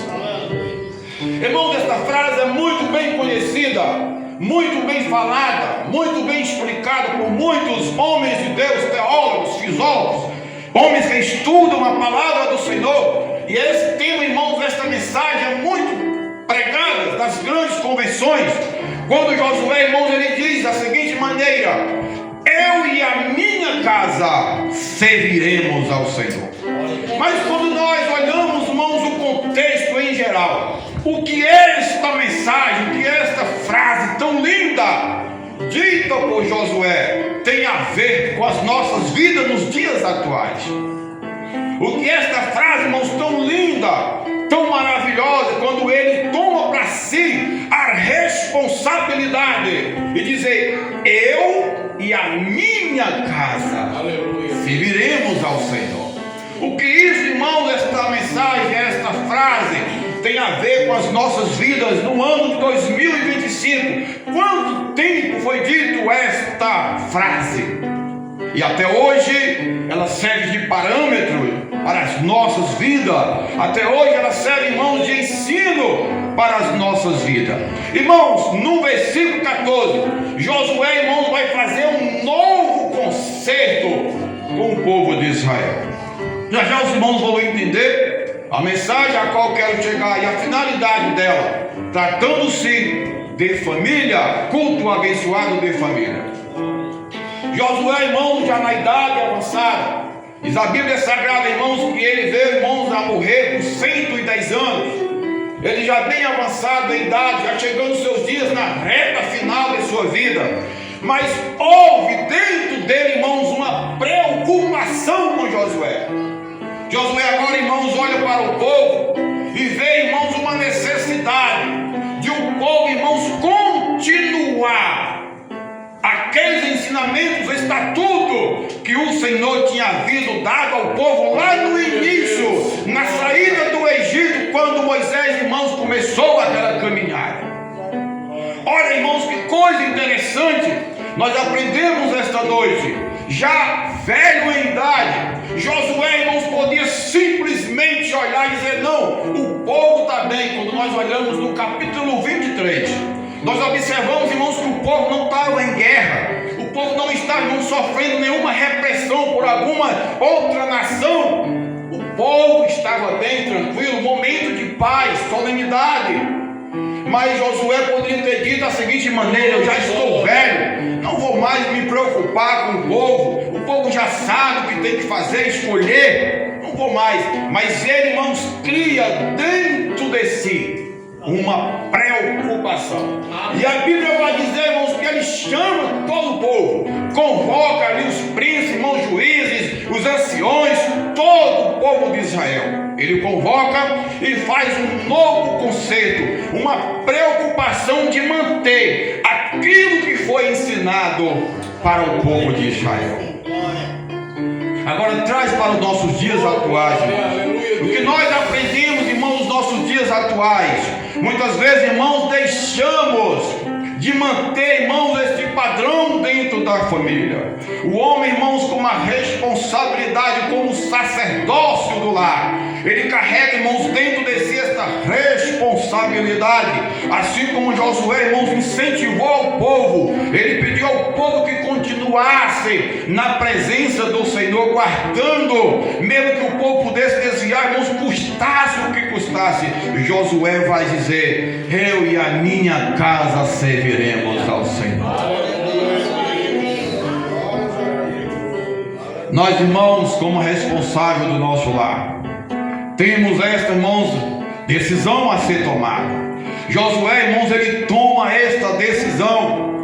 Irmãos, esta frase é muito bem conhecida, muito bem falada, muito bem explicada por muitos homens de Deus, teólogos, filósofos, homens que estudam a palavra do Senhor. E esse tema, irmãos, esta mensagem é muito pregada nas grandes convenções. Quando Josué, irmãos, ele diz da seguinte maneira: eu e a minha casa serviremos ao Senhor. Mas quando nós olhamos, irmãos, o contexto em geral, o que é esta mensagem, o que é esta frase tão linda, dita por Josué, tem a ver com as nossas vidas nos dias atuais? O que é esta frase, irmãos, tão linda, tão maravilhosa, quando ele toma para si a responsabilidade e dizer: eu e a minha casa serviremos ao Senhor. O que isso, irmãos, esta mensagem, esta frase tem a ver com as nossas vidas no ano de 2025? Quanto tempo foi dito esta frase? E até hoje ela serve de parâmetro para as nossas vidas. Até hoje ela serve, irmãos, de ensino para as nossas vidas. Irmãos, no versículo 14, Josué, irmãos, vai fazer um novo concerto com o povo de Israel. Já os irmãos vão entender a mensagem a qual quero chegar e a finalidade dela, tratando-se de família, culto abençoado de família. Josué, irmãos, já na idade avançada, diz a Bíblia Sagrada, irmãos, que ele veio, irmãos, a morrer com 110 anos. Ele já bem avançado em idade, já chegando os seus dias na reta final de sua vida. Mas houve dentro dele, irmãos, uma preocupação com Josué. Josué agora, irmãos, olha para o povo e vê, irmãos, uma necessidade de o povo, irmãos, continuar aqueles ensinamentos, estatutos que o Senhor tinha havido dado ao povo lá no início, na saída do Egito, quando Moisés, irmãos, começou aquela caminhada. Olha, irmãos, que coisa interessante nós aprendemos esta noite. Já velho em idade, Josué, irmãos, podia simplesmente olhar e dizer: não, o povo está bem. Quando nós olhamos no capítulo 23, nós observamos, irmãos, que o povo não estava em guerra, o povo não estava, irmãos, sofrendo nenhuma repressão por alguma outra nação. O povo estava bem tranquilo, momento de paz, solenidade. Mas Josué poderia ter dito da seguinte maneira: eu já estou velho, não vou mais me preocupar com o povo já sabe o que tem que fazer, escolher, não vou mais. Mas ele, irmãos, cria dentro de si uma preocupação. E a Bíblia vai dizer, irmãos, que ele chama todo o povo, convoca ali os príncipes, irmãos, juízes, os anciões, todo o povo de Israel. Ele convoca e faz um novo concerto, uma preocupação de manter aquilo que foi ensinado para o povo de Israel. Agora traz para os nossos dias atuais, irmãos. O que nós aprendemos, irmãos, nos nossos dias atuais, muitas vezes, irmãos, deixamos de manter, irmãos, este padrão dentro da família. O homem, irmãos, com uma responsabilidade como sacerdócio do lar, ele carrega, irmãos, dentro de si esta responsabilidade. Assim como Josué, irmãos, incentivou ao povo, ele pediu ao povo que continuasse na presença do Senhor, guardando, mesmo que o povo pudesse desviar, irmãos, custasse o que custasse. Josué vai dizer: eu e a minha casa serviremos ao Senhor. Nós, irmãos, como responsável do nosso lar, temos esta, irmãos, decisão a ser tomada. Josué, irmãos, ele toma esta decisão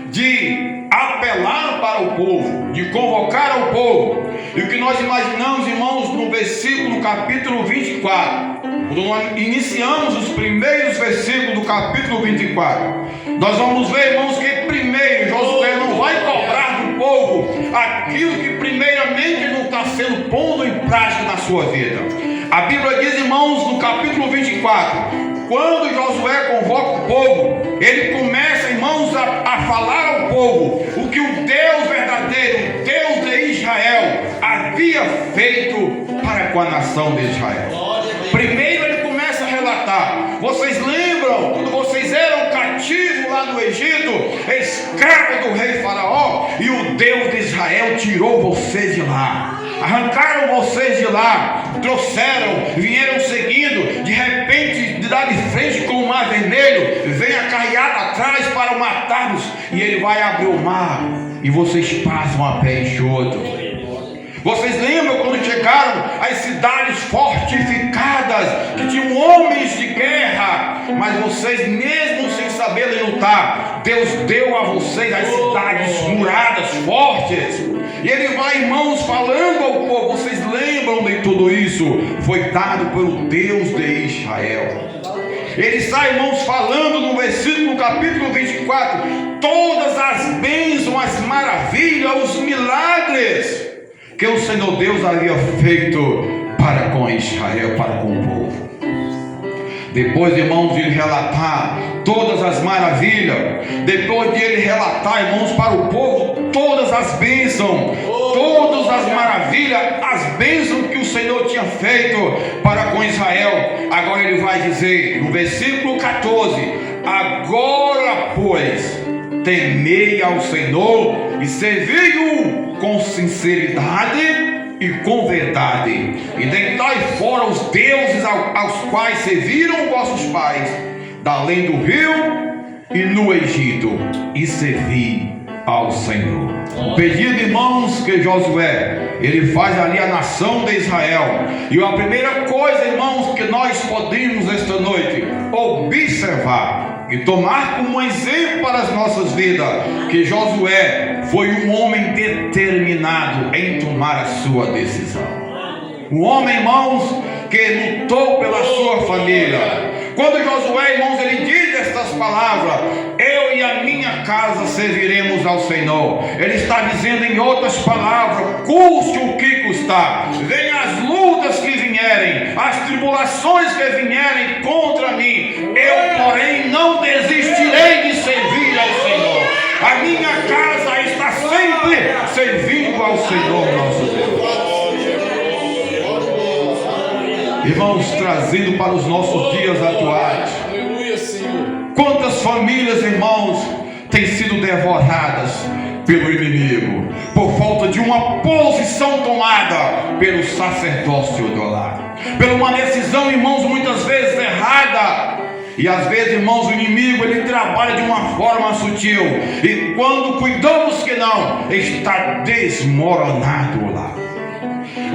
de apelar para o povo, de convocar ao povo. E o que nós imaginamos, irmãos, no versículo, no capítulo 24, quando nós iniciamos os primeiros versículos do capítulo 24, nós vamos ver, irmãos, que primeiro Josué não vai cobrar do povo aquilo que primeiramente não está sendo posto em prática na sua vida. A Bíblia diz, irmãos, no capítulo 24, quando Josué convoca o povo, ele começa, irmãos, a falar ao povo o que o Deus verdadeiro, o Deus de Israel, havia feito para com a nação de Israel. Primeiro ele começa a relatar: vocês lembram quando vocês eram cativos lá no Egito, escravos do rei Faraó, e o Deus de Israel tirou vocês de lá, arrancaram vocês de lá, trouxeram, vieram seguindo, de repente de dar de frente com o mar vermelho, vem a carreata atrás para matar-nos, e ele vai abrir o mar e vocês passam a pé enxuto. Vocês lembram quando chegaram às cidades fortificadas, que tinham homens de guerra, mas vocês, mesmo sem saberem lutar, Deus deu a vocês as cidades muradas, fortes. E ele vai, irmãos, falando ao povo: vocês lembram de tudo isso? Foi dado pelo Deus de Israel. Ele sai, irmãos, falando no versículo, no capítulo 24, todas as bênçãos, as maravilhas, os milagres que o Senhor Deus havia feito para com Israel, para com o povo. Depois, irmãos, de ele relatar todas as maravilhas, depois de ele relatar, irmãos, para o povo todas as bênçãos, todas as maravilhas, as bênçãos que o Senhor tinha feito para com Israel, agora ele vai dizer no versículo 14: agora, pois, temei ao Senhor e servi-o com sinceridade e com verdade, e deitai fora os deuses aos quais serviram vossos pais, da além do rio e no Egito, e servi ao Senhor. O pedido, irmãos, que Josué ele faz ali a nação de Israel, e a primeira coisa, irmãos, que nós podemos esta noite observar e tomar como exemplo para as nossas vidas, que Josué foi um homem determinado em tomar a sua decisão. Um homem, irmãos, que lutou pela sua família. Quando Josué, irmãos, ele diz estas palavras: eu e a minha casa serviremos ao Senhor, ele está dizendo, em outras palavras, custe o que custar, venham as lutas que vierem, as tribulações que vierem contra mim, eu, porém, não desistirei de servir ao Senhor. A minha casa está sempre servindo ao Senhor nosso Deus. Irmãos, trazendo para os nossos dias atuais, quantas famílias, irmãos, têm sido devoradas pelo inimigo, por falta de uma posição tomada pelo sacerdócio do lar, por uma decisão, irmãos, muitas vezes errada. E às vezes, irmãos, o inimigo ele trabalha de uma forma sutil, e quando cuidamos que não, está desmoronado o lar.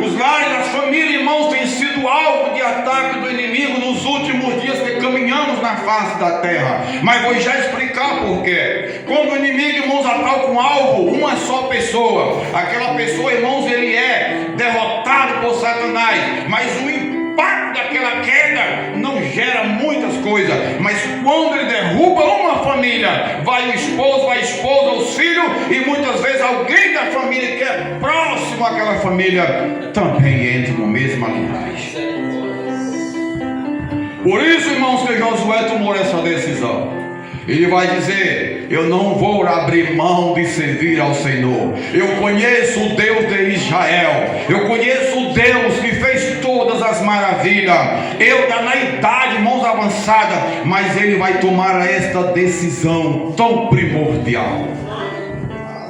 Os lares, as famílias, irmãos, têm sido alvo de ataque do inimigo nos últimos dias que caminhamos na face da terra. Mas vou já explicar por quê. Quando o inimigo, irmãos, ataca um alvo, uma só pessoa, aquela pessoa, irmãos, ele é derrotado por Satanás, mas o impacto daquela queda não gera muitas coisas. Mas quando ele derruba uma família, vai o esposo, vai a esposa, os filhos, e muitas vezes alguém da família que é próximo àquela família também entra no mesmo linhagem. Por isso, irmãos, que Josué tomou essa decisão. Ele vai dizer: eu não vou abrir mão de servir ao Senhor. Eu conheço o Deus de Israel, eu conheço o Deus que fez todas as maravilhas. Eu na idade, mãos avançadas, mas Ele vai tomar esta decisão tão primordial,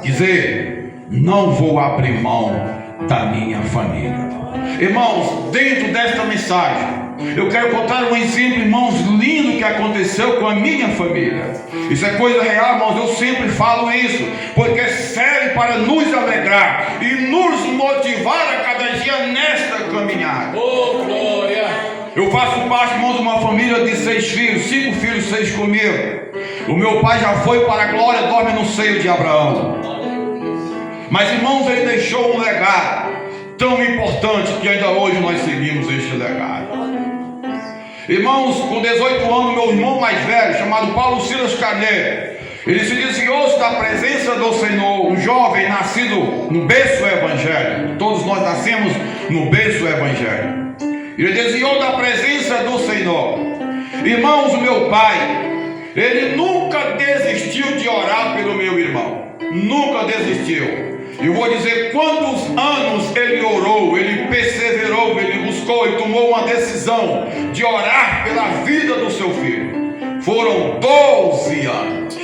dizer: não vou abrir mão da minha família. Irmãos, dentro desta mensagem eu quero contar um exemplo, irmãos, lindo que aconteceu com a minha família. Isso é coisa real, irmãos, eu sempre falo isso, porque serve para nos alegrar e nos motivar a cada dia nesta caminhada. Oh, glória! Eu faço parte, irmãos, de uma família de 6 filhos, 5 filhos, 6 comigo. O meu pai já foi para a glória, dorme no seio de Abraão. Mas, irmãos, ele deixou um legado tão importante que ainda hoje nós seguimos este legado. Irmãos, com 18 anos, meu irmão mais velho, chamado Paulo Silas Carneiro, ele se desviou da presença do Senhor, um jovem nascido no berço evangélico. Todos nós nascemos no berço evangélico. Ele desviou da presença do Senhor. Irmãos, o meu pai, ele nunca desistiu de orar pelo meu irmão. Nunca desistiu. Eu vou dizer quantos anos ele orou, ele perseverou, ele buscou e tomou uma decisão de orar pela vida do seu filho. Foram 12 anos.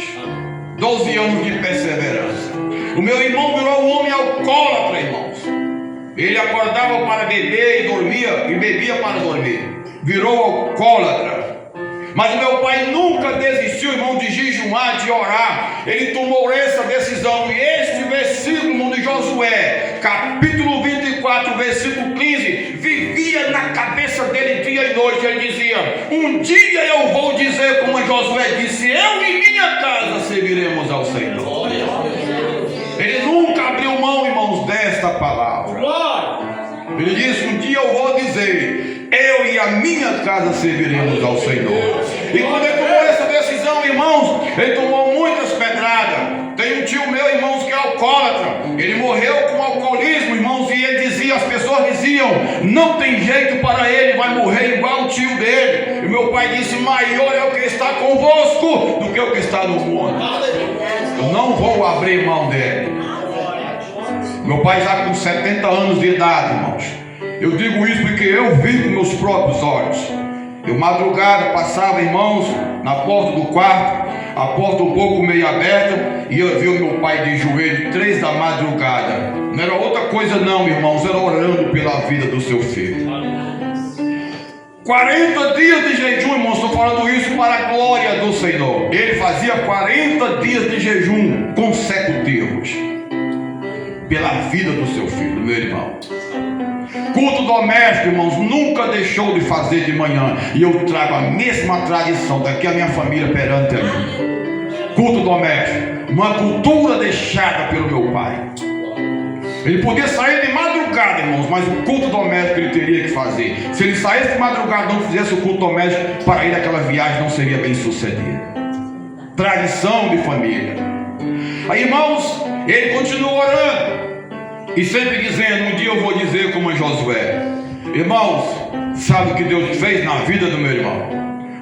12 anos de perseverança. O meu irmão virou um homem alcoólatra, irmãos. Ele acordava para beber e dormia, e bebia para dormir. Virou alcoólatra. Mas meu pai nunca desistiu, irmão, de jejuar, de orar. Ele tomou essa decisão. E este versículo, irmão, de Josué, capítulo 24, versículo 15, vivia na cabeça dele dia e noite. Ele dizia: um dia eu vou dizer como Josué disse: eu e minha casa serviremos ao Senhor. Ele nunca abriu mão, irmãos, desta palavra. Ele disse: um dia eu vou dizer, eu e a minha casa serviremos ao Senhor. E quando ele tomou essa decisão, irmãos, ele tomou muitas pedradas. Tem um tio meu, irmãos, que é alcoólatra. Ele morreu com alcoolismo, irmãos, e ele dizia, as pessoas diziam: não tem jeito para ele, vai morrer igual o tio dele. E meu pai disse: maior é o que está convosco do que o que está no mundo. Eu não vou abrir mão dele. Meu pai já com 70 anos de idade, irmãos. Eu digo isso porque eu vi com meus próprios olhos. Eu madrugada passava, irmãos, na porta do quarto, a porta um pouco meio aberta, e eu vi o meu pai de joelho, 3 da madrugada. Não era outra coisa não, irmãos, era orando pela vida do seu filho. 40 dias de jejum, irmãos, estou falando isso para a glória do Senhor. Ele fazia 40 dias de jejum consecutivos pela vida do seu filho, meu irmão. Culto doméstico, irmãos, nunca deixou de fazer de manhã. E eu trago a mesma tradição daqui a minha família perante a mim. Culto doméstico, uma cultura deixada pelo meu pai. Ele podia sair de madrugada, irmãos, mas o culto doméstico ele teria que fazer. Se ele saísse de madrugada e não fizesse o culto doméstico, para ir naquela viagem não seria bem sucedida. Tradição de família. Aí, irmãos, ele continuou orando e sempre dizendo: um dia eu vou dizer como Josué. Irmãos, sabe o que Deus fez na vida do meu irmão?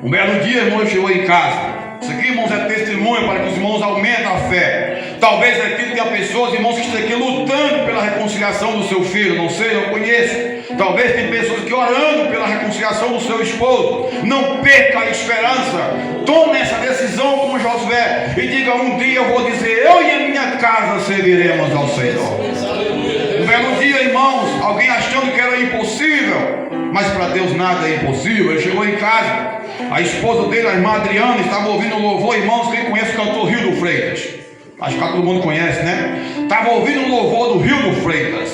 Um belo dia, irmão, ele chegou em casa. Isso aqui, irmãos, é testemunho para que os irmãos aumentem a fé. Talvez aqui tenha pessoas, irmãos, que estão aqui lutando pela reconciliação do seu filho. Não sei, eu conheço. Talvez tem pessoas aqui orando pela reconciliação do seu esposo. Não perca a esperança. Tome essa decisão como Josué e diga: um dia eu vou dizer, eu e a minha casa serviremos ao Senhor. Um belo dia, irmãos, alguém achando que era impossível, mas para Deus nada é impossível. Ele chegou em casa, a esposa dele, a irmã Adriana, estava ouvindo o louvor. Irmãos, quem conhece o cantor Rio do Freitas? Acho que todo mundo conhece, né? Estava ouvindo o louvor do Rio do Freitas.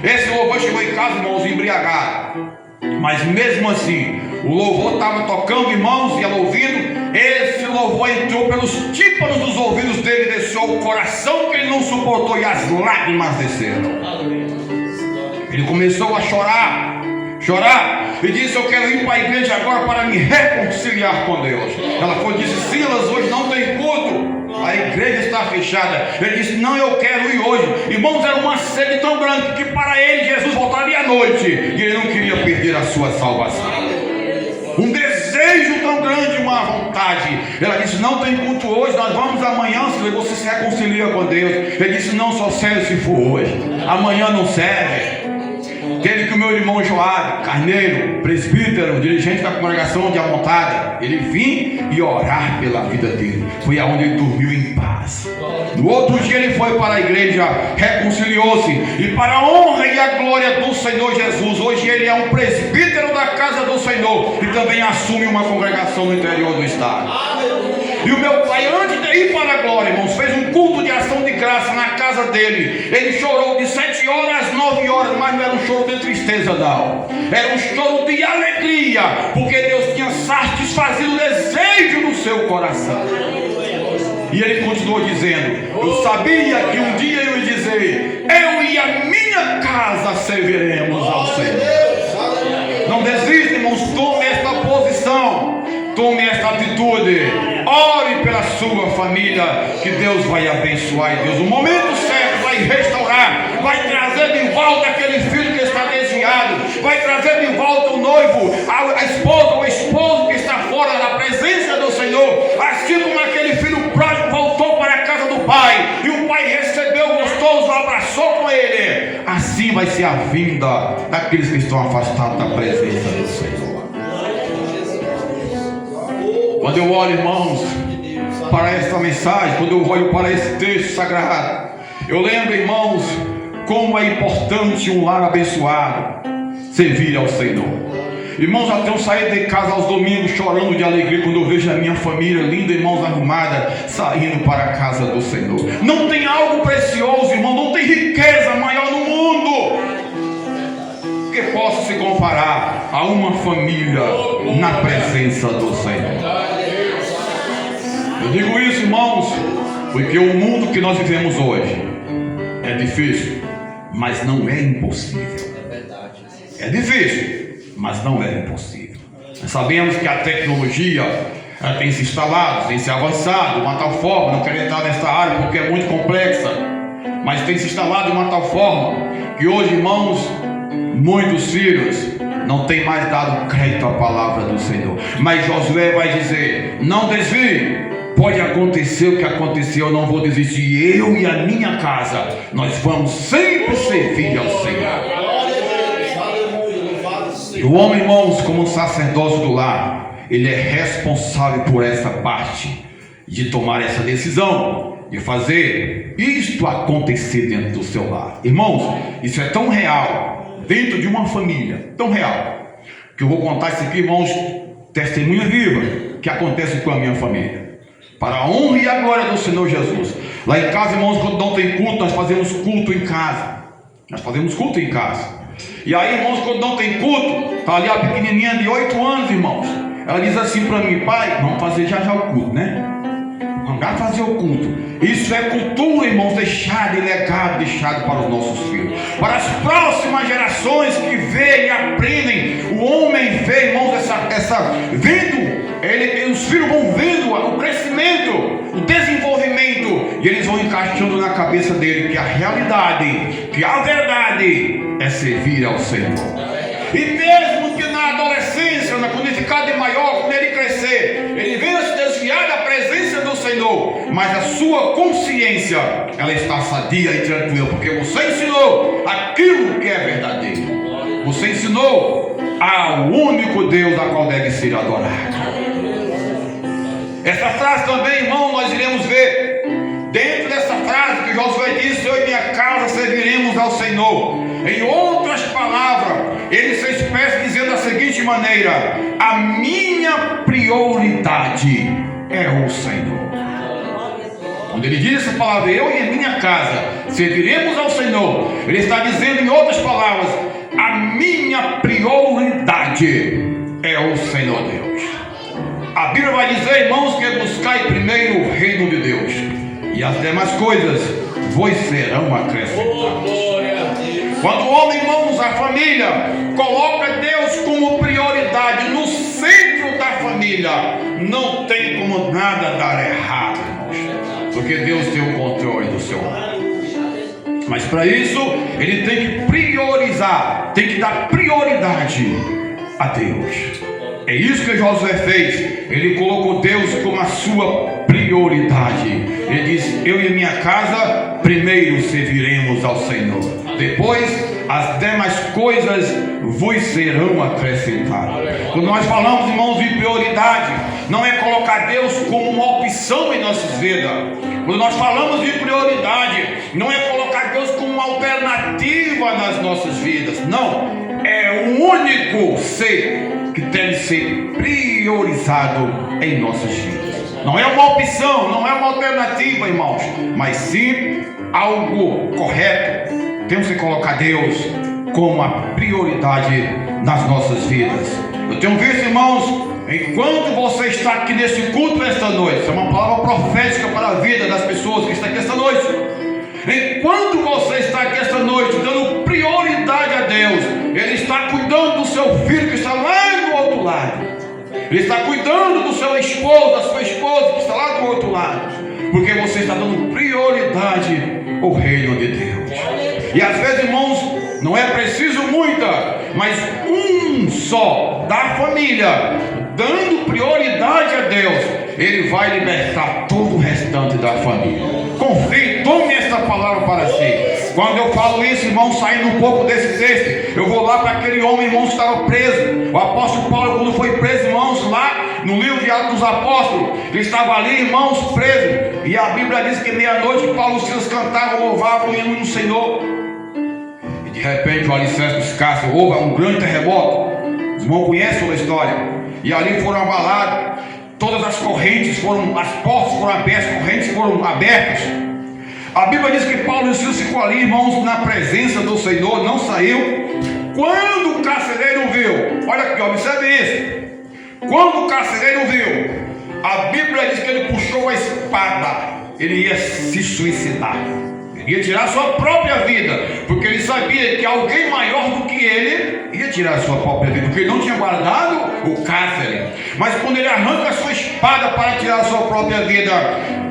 Esse louvor chegou em casa, irmãos, embriagado. Mas mesmo assim, o louvor estava tocando, irmãos, e ela ouvindo. Esse louvor entrou pelos tímpanos dos ouvidos dele, desceu o coração que ele não suportou e as lágrimas desceram. Ele começou a chorar, e disse: eu quero ir para a igreja agora para me reconciliar com Deus. Ela foi e disse: Silas, hoje não tem culto, a igreja está fechada. Ele disse: não, eu quero ir hoje. Irmãos, era uma sede tão grande que para ele Jesus voltaria à noite, e ele não queria perder a sua salvação. Um desejo tão grande grande uma vontade. Ela disse: não tem culto hoje, nós vamos amanhã. Você se reconcilia com Deus. Ele disse: não, só serve se for hoje, amanhã não serve. Teve que o meu irmão Joab Carneiro, presbítero, dirigente da congregação de Amontada, ele vir e orar pela vida dele. Foi aonde ele dormiu em paz. No outro dia ele foi para a igreja, reconciliou-se, e para a honra e a glória do Senhor Jesus, hoje ele é um presbítero da casa do Senhor e também assume uma congregação no interior do estado. E o meu pai, antes de ir para a glória, irmãos, fez um culto de ação de graça na casa dele. Ele chorou de 7 horas às 9 horas, mas não era um choro de tristeza, não. Era um choro de alegria, porque Deus tinha satisfazido o desejo do seu coração. E ele continuou dizendo: eu sabia que um dia eu ia dizer, eu e a minha casa serviremos ao Senhor. Não desista, irmãos, tome esta posição, tome esta atitude, ore pela sua família, que Deus vai abençoar, e Deus, no momento certo, vai restaurar, vai trazer de volta aquele filho que está desviado, vai trazer de volta o noivo, a esposa, o esposo que está fora da presença do Senhor, assim como aquele filho pródigo voltou para a casa do pai, e o pai recebeu gostoso, abraçou com ele. Assim vai ser a vinda daqueles que estão afastados da presença do Senhor. Quando eu olho, irmãos, para esta mensagem, quando eu olho para esse texto sagrado, eu lembro, irmãos, como é importante um lar abençoado servir ao Senhor. Irmãos, até eu sair de casa aos domingos chorando de alegria quando eu vejo a minha família linda, irmãos, arrumada, saindo para a casa do Senhor. Não tem algo precioso, irmão, não tem riqueza maior no mundo que possa se comparar a uma família na presença do Senhor. Eu digo isso, irmãos, porque o mundo que nós vivemos hoje é difícil, mas não é impossível. É difícil, mas não é impossível. Nós sabemos que a tecnologia tem se instalado, tem se avançado de uma tal forma, não quero entrar nessa área porque é muito complexa, mas tem se instalado de uma tal forma que hoje, irmãos, muitos filhos não têm mais dado crédito à palavra do Senhor. Mas Josué vai dizer: não desvie, pode acontecer o que aconteceu, eu não vou desistir. Eu e a minha casa, nós vamos sempre servir ao Senhor. E o homem, irmãos, como sacerdócio do lar, ele é responsável por essa parte, de tomar essa decisão, de fazer isto acontecer dentro do seu lar. Irmãos, isso é tão real, dentro de uma família, tão real, que eu vou contar isso aqui, irmãos, testemunha viva, que acontece com a minha família, para a honra e a glória do Senhor Jesus. Lá em casa, irmãos, quando não tem culto, nós fazemos culto em casa. Nós fazemos culto em casa. E aí, irmãos, quando não tem culto, está ali a pequenininha de 8 anos, irmãos. Ela diz assim para mim: pai, vamos fazer já o culto, né? Vamos já fazer o culto. Isso é cultura, irmãos, deixado e legado, deixado para os nossos filhos, para as próximas gerações que veem e aprendem. O homem vê, irmãos, vendo, os filhos vão vendo o crescimento, o desenvolvimento, e eles vão encaixando na cabeça dele que a realidade, que a verdade é servir ao Senhor. E mesmo que na adolescência, quando ele ficar de maior, quando ele crescer, ele venha se desviar da presença do Senhor, mas a sua consciência, ela está sadia e tranquila, porque você ensinou aquilo que é verdadeiro. Você ensinou ao único Deus a qual deve ser adorado. Essa frase também, irmão, nós iremos ver dentro dessa frase que Josué disse: eu e minha casa serviremos ao Senhor. Em outras palavras, ele se expressa dizendo da seguinte maneira: a minha prioridade é o Senhor. Quando ele diz essa palavra, eu e a minha casa serviremos ao Senhor, ele está dizendo, em outras palavras, a minha prioridade é o Senhor Deus. A Bíblia vai dizer, irmãos, que é buscar primeiro o reino de Deus, e as demais coisas vos serão acrescentadas. Quando o homem, irmãos, a família coloca Deus como prioridade no centro da família, não tem como nada dar errado, irmãos, porque Deus tem o controle do seu lar. Mas para isso, ele tem que priorizar, tem que dar prioridade a Deus. É isso que Josué fez. Ele colocou Deus como a sua prioridade. Ele disse: eu e minha casa primeiro serviremos ao Senhor, depois as demais coisas vos serão acrescentadas. Quando nós falamos, irmãos, de prioridade, não é colocar Deus como uma opção em nossas vidas. Quando nós falamos de prioridade, não é colocar Deus como uma alternativa nas nossas vidas. Não, é o único ser que deve ser priorizado em nossas vidas. Não é uma opção, não é uma alternativa, irmãos, mas sim algo correto. Temos que colocar Deus como a prioridade nas nossas vidas. Eu tenho visto, irmãos, enquanto você está aqui nesse culto esta noite, isso é uma palavra profética para a vida das pessoas que estão aqui esta noite. Enquanto você está aqui esta noite dando prioridade a Deus, Ele está cuidando do seu filho que está lá do outro lado. Ele está cuidando do seu esposo, da sua esposa que está lá do outro lado, porque você está dando prioridade ao reino de Deus. E às vezes, irmãos, não é preciso muita, mas um só da família dando prioridade a Deus, Ele vai libertar todo o restante da família. Confie, tome esta palavra para si. Quando eu falo isso, irmãos, saindo um pouco desse texto, eu vou lá para aquele homem, irmãos, que estava preso. O apóstolo Paulo, quando foi preso, irmãos, lá no livro de Atos dos Apóstolos, ele estava ali, irmãos, preso. E a Bíblia diz que meia-noite Paulo e Silas cantavam, louvavam o hino no Senhor. E de repente o alicerce dos cárceres, houve um grande terremoto. Os irmãos conhecem a história. E ali foram abalados. Todas as correntes foram, as portas foram abertas, as correntes foram abertas. A Bíblia diz que Paulo e Silas ficou ali, irmãos, na presença do Senhor, não saiu. Quando o carcereiro viu, olha aqui, observe isso. Quando o carcereiro viu, a Bíblia diz que ele puxou a espada, ele ia se suicidar, ele ia tirar a sua própria vida, porque ele sabia que alguém maior do que ele ia tirar a sua própria vida, porque ele não tinha guardado o cárcere. Mas quando ele arranca a sua espada para tirar a sua própria vida,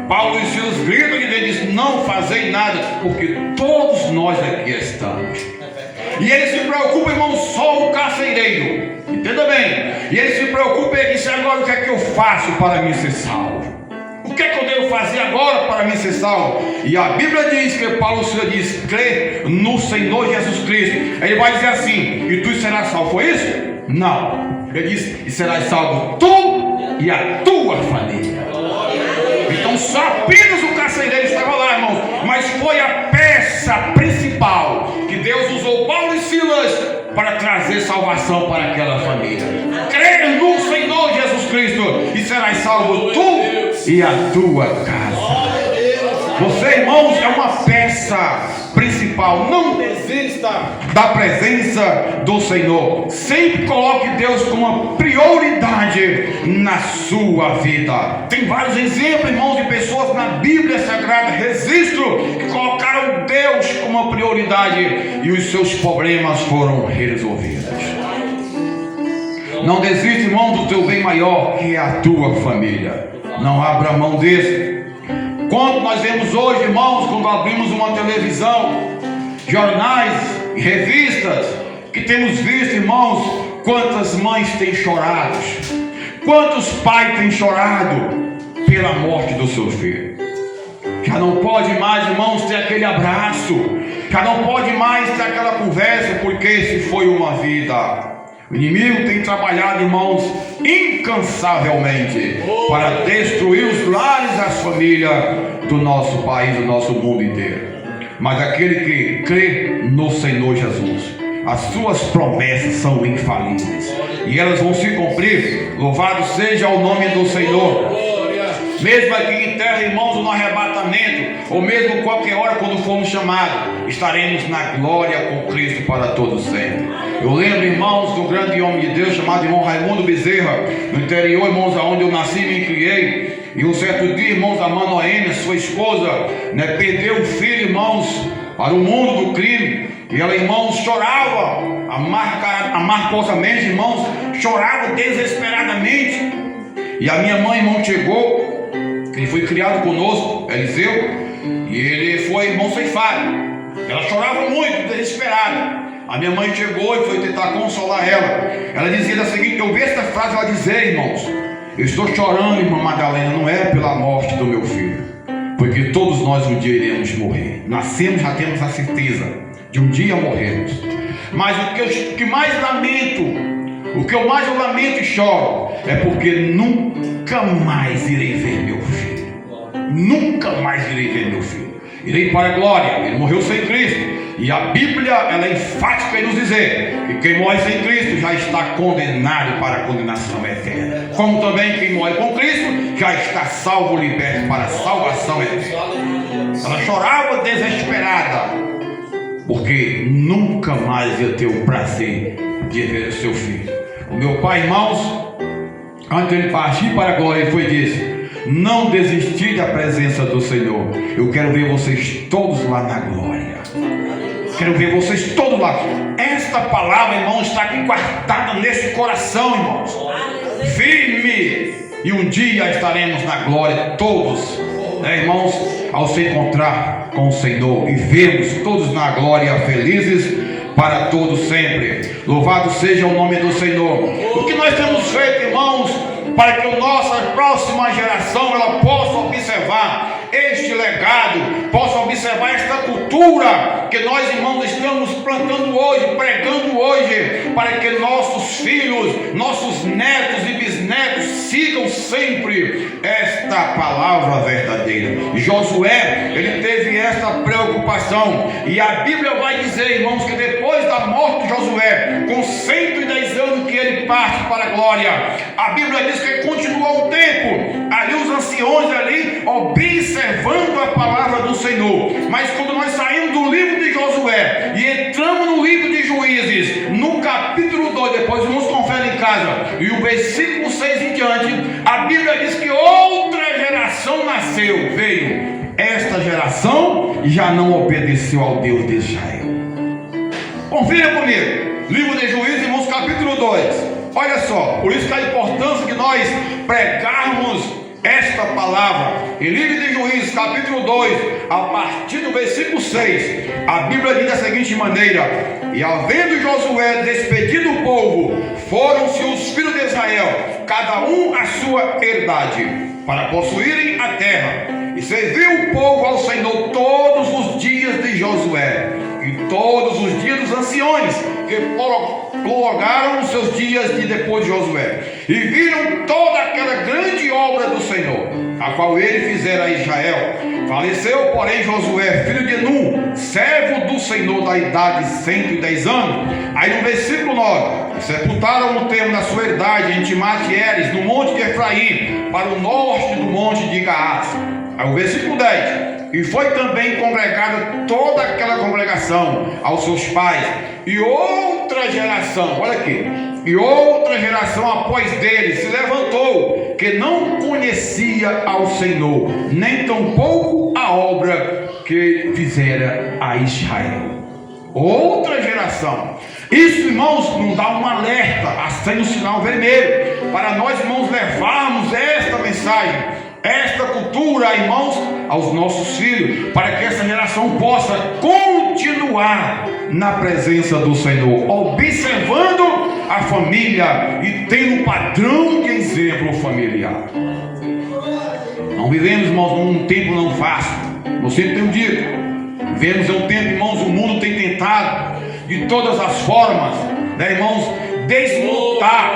Paulo e Silas gritam e ele diz: não fazei nada, porque todos nós aqui estamos. E ele se preocupa, irmão, só o carcereiro, entenda bem. E ele se preocupa e disse: agora o que é que eu faço para me ser salvo? O que é que eu devo fazer agora para me ser salvo? E a Bíblia diz que Paulo diz: crê no Senhor Jesus Cristo. Ele vai dizer assim: e tu serás salvo. Foi isso? Não. Ele diz: e serás salvo tu e a tua família. Então só apenas o carcereiro estava lá, irmãos, mas foi a peça principal que Deus usou Paulo e Silas para trazer salvação para aquela família. Crê no Senhor Jesus Cristo e serás salvo tu e a tua casa. Você, irmãos, é uma peça principal. Não desista da presença do Senhor. Sempre coloque Deus como uma prioridade na sua vida. Tem vários exemplos, irmãos, de pessoas na Bíblia Sagrada, registro, que colocaram Deus como uma prioridade e os seus problemas foram resolvidos. Não desista, irmão, do teu bem maior, que é a tua família. Não abra mão desse. Quando nós vemos hoje, irmãos, quando abrimos uma televisão, jornais e revistas, que temos visto, irmãos, quantas mães têm chorado, quantos pais têm chorado pela morte do seu filho. Já não pode mais, irmãos, ter aquele abraço, já não pode mais ter aquela conversa, porque se foi uma vida. O inimigo tem trabalhado, irmãos, incansavelmente para destruir os lares e as famílias do nosso país, do nosso mundo inteiro. Mas aquele que crê no Senhor Jesus, as suas promessas são infalíveis e elas vão se cumprir. Louvado seja o nome do Senhor. Mesmo aqui em terra, irmãos, no arrebatamento, ou mesmo qualquer hora quando formos chamados, estaremos na glória com Cristo para todos sempre. Eu lembro, irmãos, do grande homem de Deus chamado irmão Raimundo Bezerra, no interior, irmãos, onde eu nasci e me criei. E um certo dia, irmãos, a Manoênia, sua esposa, perdeu um filho, irmãos, para o mundo do crime. E ela, irmãos, chorava amargosamente, irmãos, chorava desesperadamente. E a minha mãe, irmão, chegou. Ele foi criado conosco, Eliseu, e ele foi, irmão, ceifado. Ela chorava muito, desesperada. A minha mãe chegou e foi tentar consolar ela. Ela dizia da seguinte, eu vi essa frase ela dizer, irmãos, eu estou chorando, irmã Madalena, não é pela morte do meu filho, porque todos nós um dia iremos morrer. Nascemos, já temos a certeza de um dia morrermos. Mas o que mais lamento, o que eu mais lamento e choro, é porque nunca mais irei ver meu filho. Nunca mais irei ver meu filho. Irei para a glória. Ele morreu sem Cristo. E a Bíblia, ela é enfática em nos dizer que quem morre sem Cristo já está condenado para a condenação eterna. Como também quem morre com Cristo já está salvo, liberto para a salvação eterna. Ela chorava desesperada, porque nunca mais ia ter o prazer de ver o seu filho. O meu pai, irmãos, antes de ele partir para a glória, ele foi e disse, não desistir da presença do Senhor. Eu quero ver vocês todos lá na glória. Quero ver vocês todos lá. Esta palavra, irmãos, está aqui guardada nesse coração, irmãos. Firme. E um dia estaremos na glória todos, né, irmãos, ao se encontrar com o Senhor e vermos todos na glória felizes para todos sempre. Louvado seja o nome do Senhor. O que nós temos feito, irmãos, para que a nossa próxima geração ela possa observar este legado, possa observar esta cultura que nós, irmãos, estamos plantando hoje, pregando hoje, para que nossos filhos, nossos netos e bisnetos sigam sempre esta palavra verdadeira. Josué, ele teve esta preocupação, e a Bíblia vai dizer, irmãos, que depois da morte de Josué, com 110 anos que ele parte para a glória, a Bíblia diz que continuou um tempo ali, os anciões ali observando a palavra do Senhor. Mas quando nós saímos do livro de Josué e entramos no livro de Juízes, no capítulo 2, depois vamos conferir em casa, e o versículo 6 em diante, a Bíblia diz que outra geração nasceu, veio. Esta geração já não obedeceu ao Deus de Israel. Confira comigo, livro de Juízes, irmãos, capítulo 2. Olha só, por isso que a importância que nós pregarmos esta palavra. Em livro de Juízes, capítulo 2, a partir do versículo 6, a Bíblia diz da seguinte maneira: e havendo Josué despedido o povo, foram-se os filhos de Israel, cada um a sua herdade, para possuírem a terra. E serviu o povo ao Senhor todos os dias de Josué, e todos os dias dos anciões que prolongaram os seus dias de depois de Josué, e viram toda aquela grande obra do Senhor, a qual ele fizera a Israel. Faleceu, porém, Josué, filho de Nun, servo do Senhor, da idade de 110 anos. Aí no versículo 9: sepultaram no termo da sua herdade em Timate-Heres, no monte de Efraim, para o norte do monte de Gaás. Aí o versículo 10: e foi também congregada toda aquela congregação aos seus pais, e outra geração, olha aqui, e outra geração após dele se levantou, que não conhecia ao Senhor, nem tampouco a obra que fizera a Israel. Outra geração. Isso, irmãos, nos dá um alerta, acende o sinal vermelho, para nós, irmãos, levarmos esta mensagem, esta cultura, irmãos, aos nossos filhos, para que essa geração possa continuar na presença do Senhor, observando a família e tendo um padrão de exemplo familiar. Não vivemos, irmãos, num tempo não fácil. Eu sempre tenho dito, vivemos um tempo, irmãos, o mundo tem tentado de todas as formas, né, irmãos, desmontar,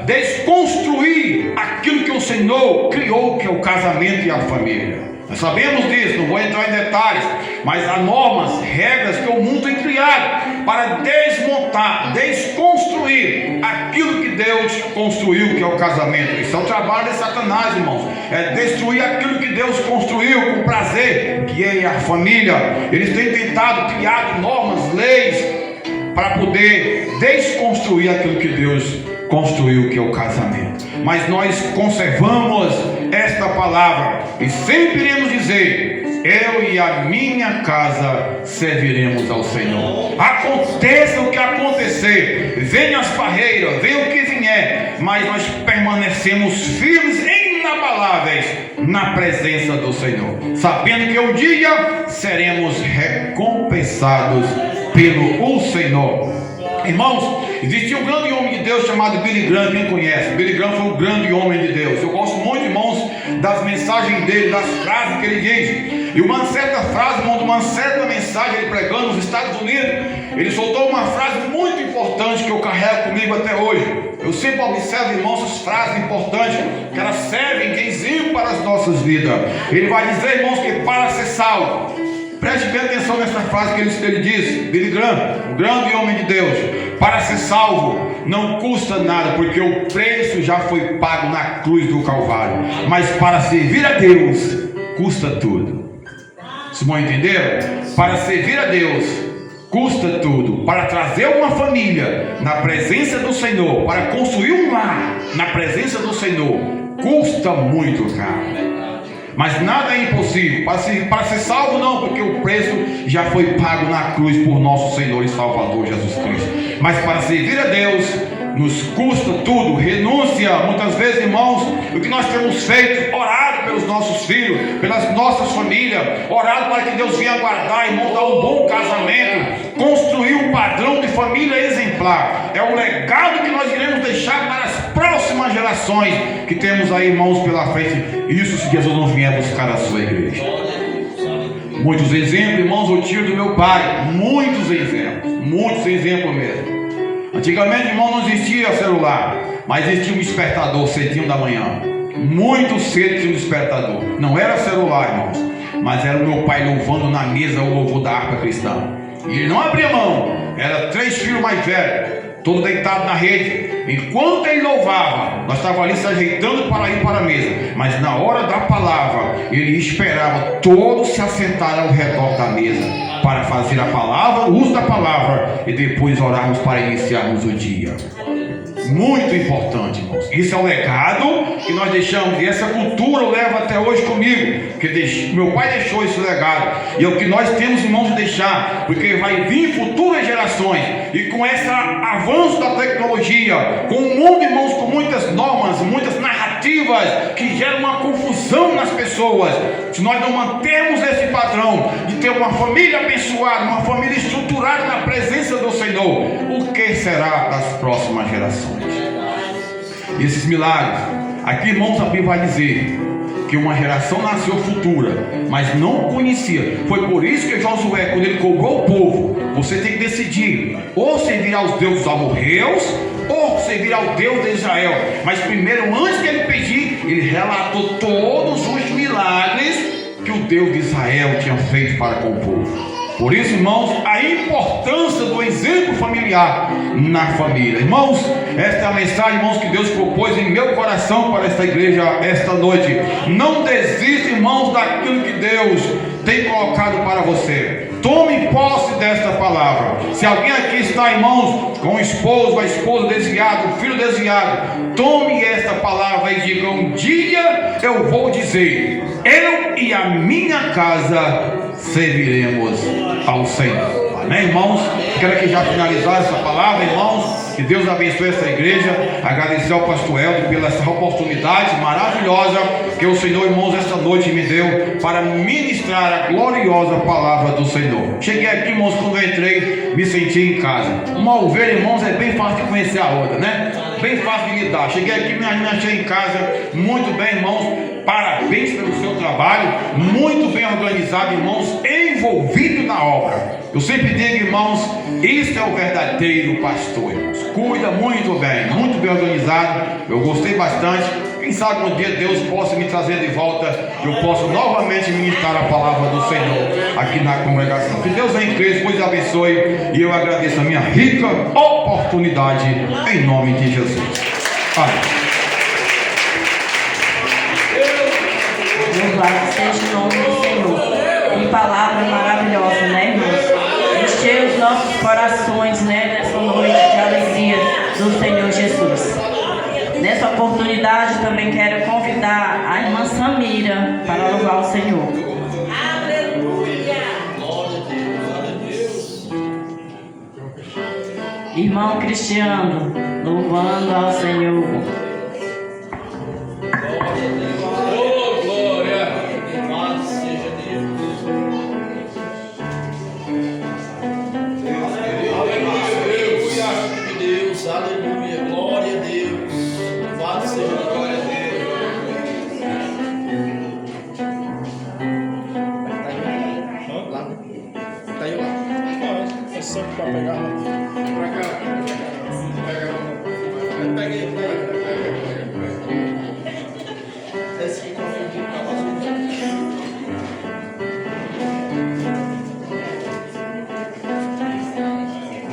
desconstruir aquilo que o Senhor criou, que é o casamento e a família. Nós sabemos disso, não vou entrar em detalhes, mas há normas, regras que o mundo tem criado para desmontar, desconstruir aquilo que Deus construiu, que é o casamento. Isso é o trabalho de Satanás, irmãos, é destruir aquilo que Deus construiu com prazer, que é a família. Eles têm tentado criar normas, leis, para poder desconstruir aquilo que Deus construiu, que é o casamento. Mas nós conservamos esta palavra e sempre iremos dizer: eu e a minha casa serviremos ao Senhor. Aconteça o que acontecer, venha as barreiras, venha o que vier, mas nós permanecemos firmes e inabaláveis na presença do Senhor, sabendo que um dia seremos recompensados pelo Senhor. Irmãos, existia um grande homem de Deus chamado Billy Graham, quem conhece? Billy Graham foi um grande homem de Deus. Eu gosto muito, irmãos, das mensagens dele, das frases que ele diz. E uma certa frase, irmão, de uma certa mensagem, ele pregando nos Estados Unidos, ele soltou uma frase muito importante que eu carrego comigo até hoje. Eu sempre observo, irmãos, essas frases importantes, que elas servem de exemplo para as nossas vidas. Ele vai dizer, irmãos, que para ser salvo, preste bem atenção nessa frase que ele diz, Billy Graham, um grande homem de Deus: para ser salvo não custa nada, porque o preço já foi pago na cruz do Calvário. Mas para servir a Deus custa tudo. Vocês vão entender? Para servir a Deus custa tudo. Para trazer uma família na presença do Senhor, para construir um lar na presença do Senhor, custa muito caro. Mas nada é impossível. Para ser salvo não, porque o preço já foi pago na cruz por nosso Senhor e Salvador Jesus Cristo. Mas para servir a Deus nos custa tudo. Renúncia, muitas vezes, irmãos, o que nós temos feito, orado pelos nossos filhos, pelas nossas famílias, orado para que Deus venha guardar, irmão, dar um bom casamento, construir um padrão de família exemplar. É o legado que nós iremos deixar para as próximas gerações que temos aí, irmãos, pela frente. Isso se Jesus não vier buscar a sua igreja. Muitos exemplos, irmãos, eu tiro do meu pai. Muitos exemplos mesmo. Antigamente, irmão, não existia celular, mas existia um despertador cedinho da manhã. Muito cedo tinha um despertador. Não era celular, irmãos, mas era o meu pai louvando na mesa o louvor da harpa cristã. E ele não abria mão. Era 3 filhos mais velhos, todo deitado na rede. Enquanto ele louvava, nós estávamos ali se ajeitando para ir para a mesa. Mas na hora da palavra, ele esperava todos se assentarem ao redor da mesa para fazer a palavra, o uso da palavra, e depois orarmos para iniciarmos o dia. Muito importante, irmãos. Isso é o legado que nós deixamos, e essa cultura eu levo até hoje comigo, que meu pai deixou esse legado, e é o que nós temos, irmãos, de deixar, porque vai vir futuras gerações, e com esse avanço da tecnologia, com o mundo, irmãos, com muitas normas, muitas narrativas que geram uma confusão nas pessoas, se nós não mantermos esse padrão de ter uma família abençoada, uma família estruturada na presença do Senhor, o que será das próximas gerações? E esses milagres, aqui, irmãos, a Bíblia vai dizer que uma geração nasceu futura, mas não conhecia. Foi por isso que Josué, quando ele cobrou o povo, você tem que decidir: ou servir aos deuses amorreus, ou servir ao Deus de Israel. Mas primeiro, antes de ele pedir, ele relatou todos os milagres que o Deus de Israel tinha feito para com o povo. Por isso, irmãos, a importância do exemplo familiar na família. Irmãos, esta é a mensagem, irmãos, que Deus propôs em meu coração para esta igreja esta noite. Não desista, irmãos, daquilo que Deus tem colocado para você. Tome posse desta palavra. Se alguém aqui está, irmãos, com o esposo, a esposa desviada, o filho desviado, tome esta palavra e diga: um dia eu vou dizer, eu e a minha casa serviremos ao Senhor. Amém, irmãos? Quero aqui já finalizar essa palavra, irmãos. Que Deus abençoe essa igreja. Agradecer ao pastor Helder pela essa oportunidade maravilhosa que o Senhor, irmãos, esta noite me deu para ministrar a gloriosa palavra do Senhor. Cheguei aqui, irmãos, quando eu entrei, me senti em casa. Uma ovelha, irmãos, é bem fácil de conhecer a outra, né? Bem fácil de lidar. Cheguei aqui, me achei em casa. Muito bem, irmãos. Parabéns pelo seu trabalho. Muito bem organizado, irmãos. Envolvido na obra. Eu sempre digo, irmãos, isso é o verdadeiro pastor, irmãos. Cuida muito bem organizado. Eu gostei bastante. Quem sabe um dia Deus possa me trazer de volta, eu posso novamente ministrar a palavra do Senhor aqui na congregação. Que Deus venha em Cristo, pois abençoe, e eu agradeço a minha rica oportunidade em nome de Jesus. Amém. Louvado seja o nome do Senhor. Que palavra maravilhosa, né, irmãos? Encher os nossos corações, né, nessa noite de alegria do Senhor Jesus. Nessa oportunidade também quero convidar a irmã Samira para louvar o Senhor. Aleluia! Irmão Cristiano, louvando ao Senhor. Oh, glória! Louvado seja Deus. só para pegar. Pra cá. Peguei. Esse aqui confundiu com a vazia.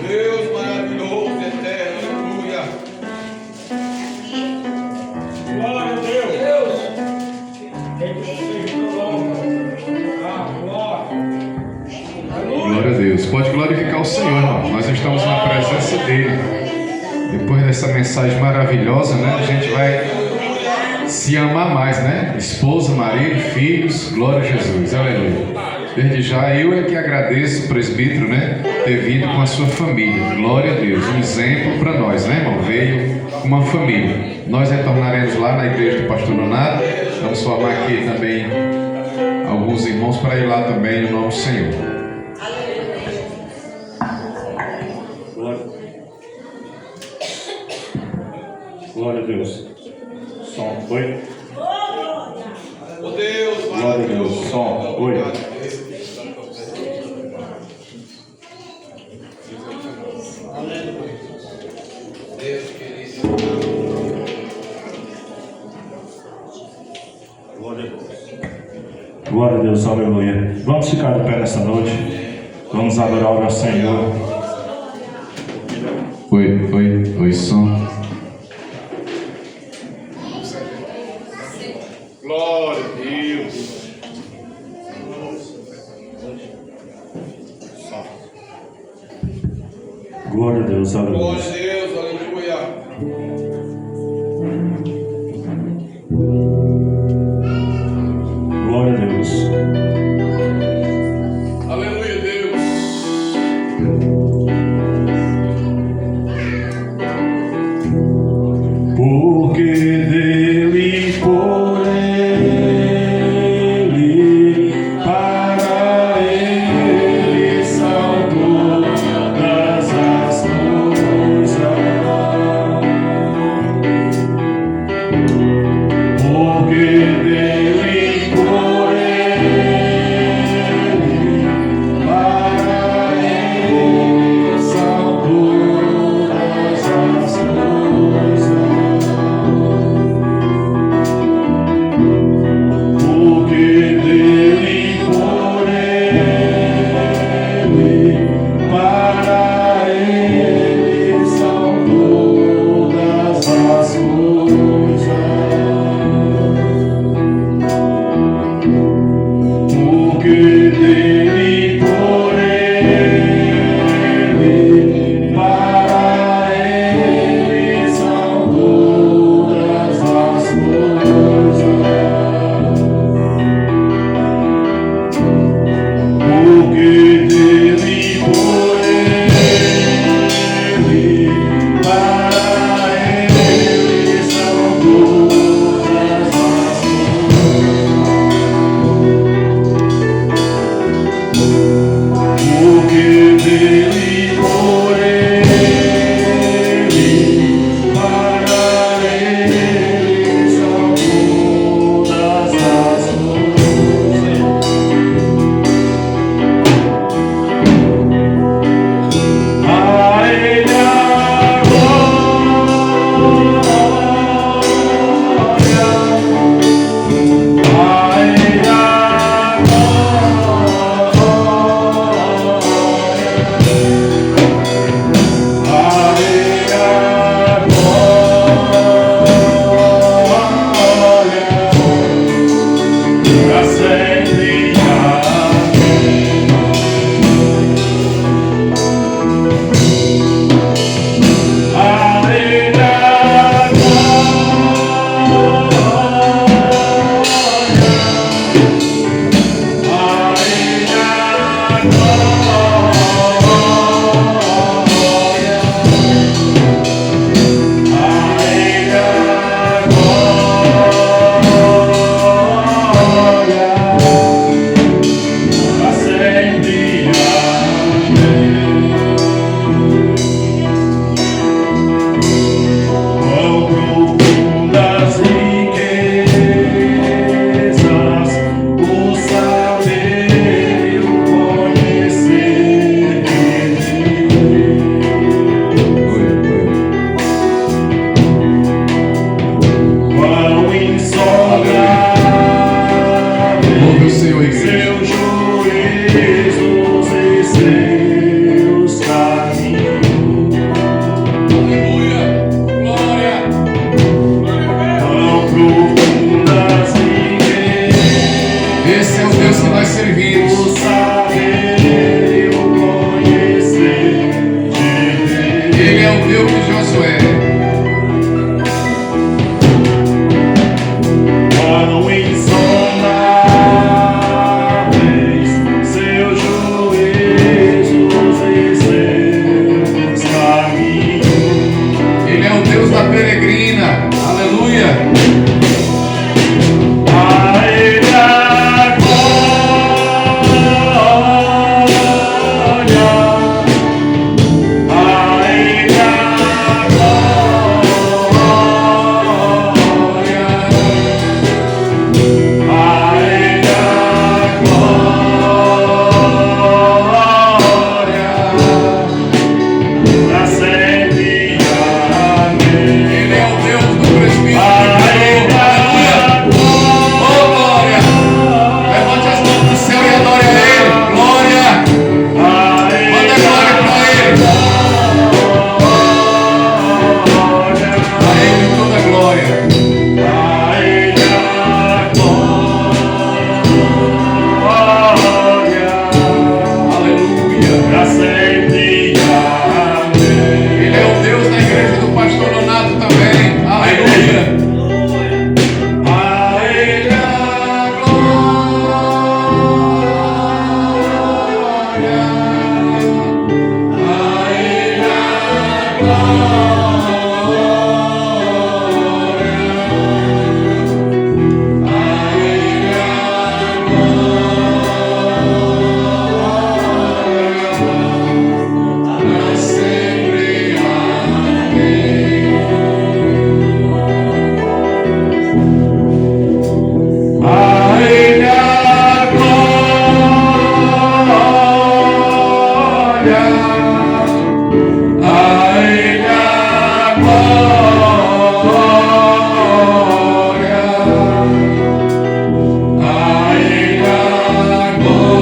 Deus maravilhoso, eterno, aleluia. Glória a Deus. Glória a Deus. Pode glorificar o Senhor, irmão. Nós estamos na presença dele. Depois dessa mensagem maravilhosa, né? A gente vai se amar mais, né? Esposa, marido, filhos. Glória a Jesus. Aleluia. Desde já eu é que agradeço o presbítero, né? Ter vindo com a sua família. Glória a Deus. Um exemplo para nós, né, irmão? Veio com uma família. Nós retornaremos lá na igreja do pastor Nonato. Vamos formar aqui também alguns irmãos para ir lá também no nome do Senhor. Glória a Deus. Som. Oi. Oh Deus, Glória a Deus. Som. Oi. Deus querido. Glória a Deus. Glória a Deus, aleluia. Vamos ficar de pé nessa noite. Vamos adorar ao Senhor. Oi, som. Glória a Deus. Glória a Deus, aleluia. Glória a Deus, aleluia. Glória a Deus. Aleluia, Deus. Porque dele, por ele, para ele são todas as coisas. escreveu que Josué. Quando insondáveis seus juízos e seus caminhos. Ele é o Deus da peregrina. Aleluia. A Ele a glória. A Ele a glória. A Ele a glória. Pra sempre. Amém. Ele é o Deus do presbítero. A Ele a Oh, glória. Levante as mãos pro céu e adore a Ele. Glória. Manda glória pra Ele. A Ele toda glória. Aleluia. Ele é o Deus da igreja do pastor Donato também. Aleluia. A Ele a glória. A Ele a glória. A Ele a glória. Pra sempre. Amém. A Ele a glória. A Ele a glória. A Ele a glória.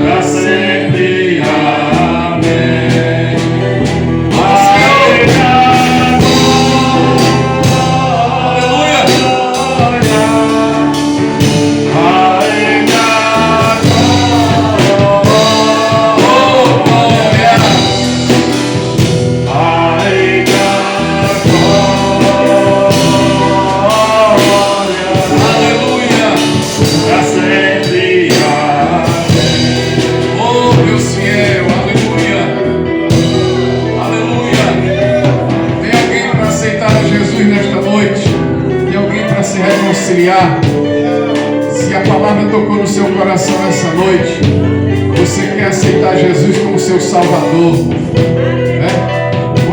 Pra sempre. Amém. A Ele a Aleluia. Oh, Deus fiel, aleluia. Aleluia. Tem alguém para aceitar a Jesus nesta noite? Tem alguém para se reconciliar? Se a palavra tocou no seu coração nessa noite, você quer aceitar Jesus como seu Salvador, né?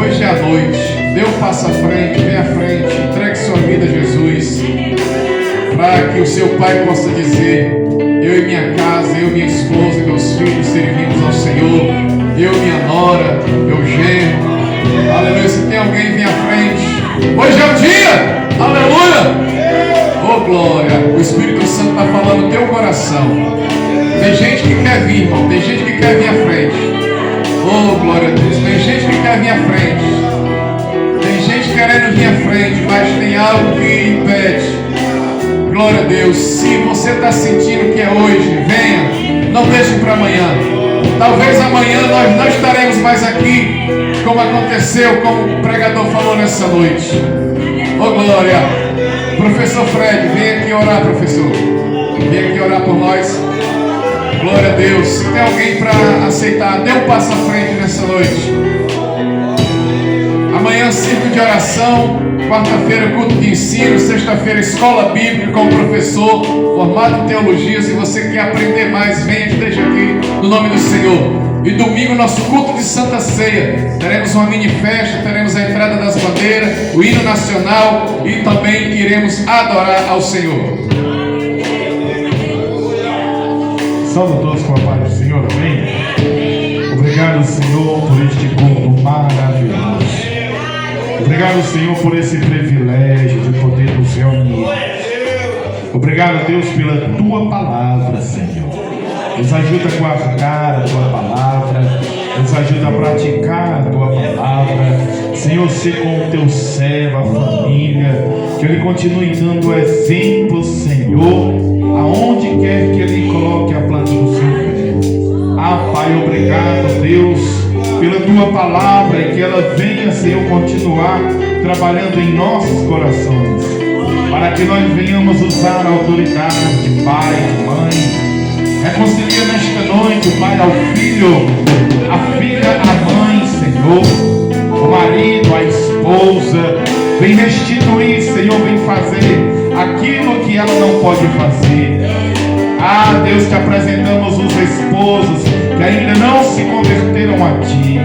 Hoje é a noite. Dê um passo à frente, vem à frente, entregue sua vida a Jesus, para que o seu Pai possa dizer: eu e minha casa, eu, minha esposa e meus filhos servimos ao Senhor. Eu, minha nora, meu genro. Aleluia. Se tem alguém, vem à frente. Hoje é o dia. Aleluia. Oh, glória. O Espírito Santo está falando no teu coração. Tem gente que quer vir, irmão. Tem gente que quer vir à frente. Oh, glória a Deus. Tem gente que quer vir à frente. Tem gente querendo vir à frente, mas tem algo que impede. Glória a Deus. Se você está sentindo que é hoje, venha. Não deixe para amanhã. Talvez amanhã nós não estaremos mais aqui, como aconteceu, como o pregador falou nessa noite. Oh, glória. Professor Fred, vem aqui orar, professor. Vem aqui orar por nós. Glória a Deus. Se tem alguém para aceitar, dê um passo à frente nessa noite. Amanhã, círculo de oração. Quarta-feira, culto de ensino. Sexta-feira, escola bíblica com o professor formado em teologia. Se você quer aprender mais, venha, esteja aqui no nome do Senhor. E domingo, nosso culto de Santa Ceia. Teremos uma mini festa, teremos a entrada das bandeiras, o hino nacional e também iremos adorar ao Senhor. Salve a todos com a paz do Senhor, amém? Obrigado, Senhor, por este culto maravilhoso. Obrigado, Senhor, por esse privilégio de poder nos reunir. Obrigado, Deus, pela Tua palavra, Senhor. Nos ajuda a guardar a Tua palavra, nos ajuda a praticar a Tua palavra. Senhor, ser com o Teu servo, a família, que Ele continue dando exemplo, Senhor, aonde quer que Ele coloque a planta do seu pé. A Pai, obrigado, Deus, pela tua palavra e que ela venha, Senhor, continuar trabalhando em nossos corações, para que nós venhamos usar a autoridade de pai, de mãe. Reconcilia nesta noite, Pai, ao filho, a filha, a mãe, Senhor, o marido, a esposa. Vem restituir, Senhor, vem fazer aquilo que ela não pode fazer. Ah, Deus, te apresentamos os esposos que ainda não se converteram a Ti.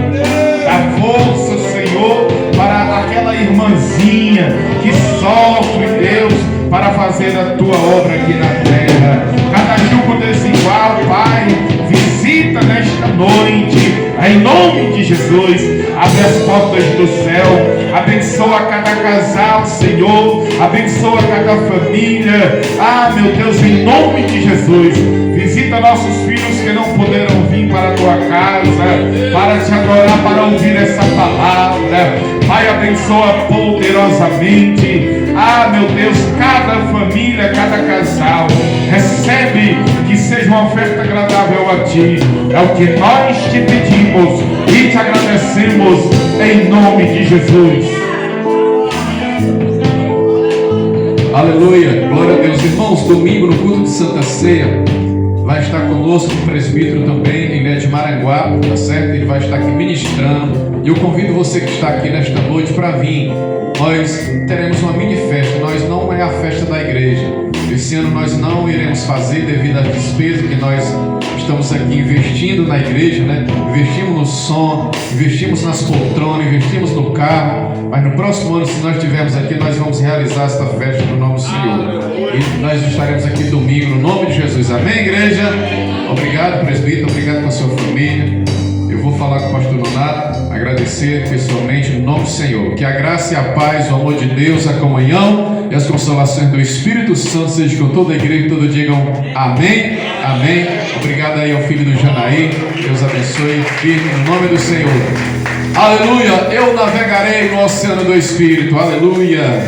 Dá força, Senhor, para aquela irmãzinha que sofre, Deus, para fazer a Tua obra aqui na terra. Cada jugo desigual, Pai, visita nesta noite, em nome de Jesus. Abre as portas do céu, abençoa cada casal, Senhor, abençoa cada família. Ah, meu Deus, em nome de Jesus, visita nossos filhos que não puderam vir para a tua casa, para te adorar, para ouvir essa palavra. Pai, abençoa poderosamente. Ah, meu Deus, cada família, cada casal, recebe que seja uma oferta agradável a Ti. É o que nós te pedimos e te agradecemos em nome de Jesus. Aleluia, glória a Deus. Irmãos, domingo no culto de Santa Ceia vai estar conosco o presbítero também, ele é de Maranguá, tá certo? Ele vai estar aqui ministrando. E eu convido você que está aqui nesta noite para vir. Nós teremos uma mini festa, nós não é a festa da igreja. Esse ano nós não iremos fazer devido à despesa que nós estamos aqui investindo na igreja, né? Investimos no som, investimos nas poltronas, investimos no carro. Mas no próximo ano, se nós estivermos aqui, nós vamos realizar esta festa no nome do Senhor. E nós estaremos aqui domingo no nome de Jesus. Amém, igreja? Obrigado, presbítero, obrigado com a sua família. Eu vou falar com o pastor Nonato, agradecer pessoalmente no nome do Senhor. Que a graça e a paz, o amor de Deus, a comunhão e as consolações do Espírito Santo sejam com toda a igreja e todos digam amém, amém. Obrigado aí ao filho do Janaí, Deus abençoe, firme no nome do Senhor. Aleluia, eu navegarei no oceano do Espírito, aleluia.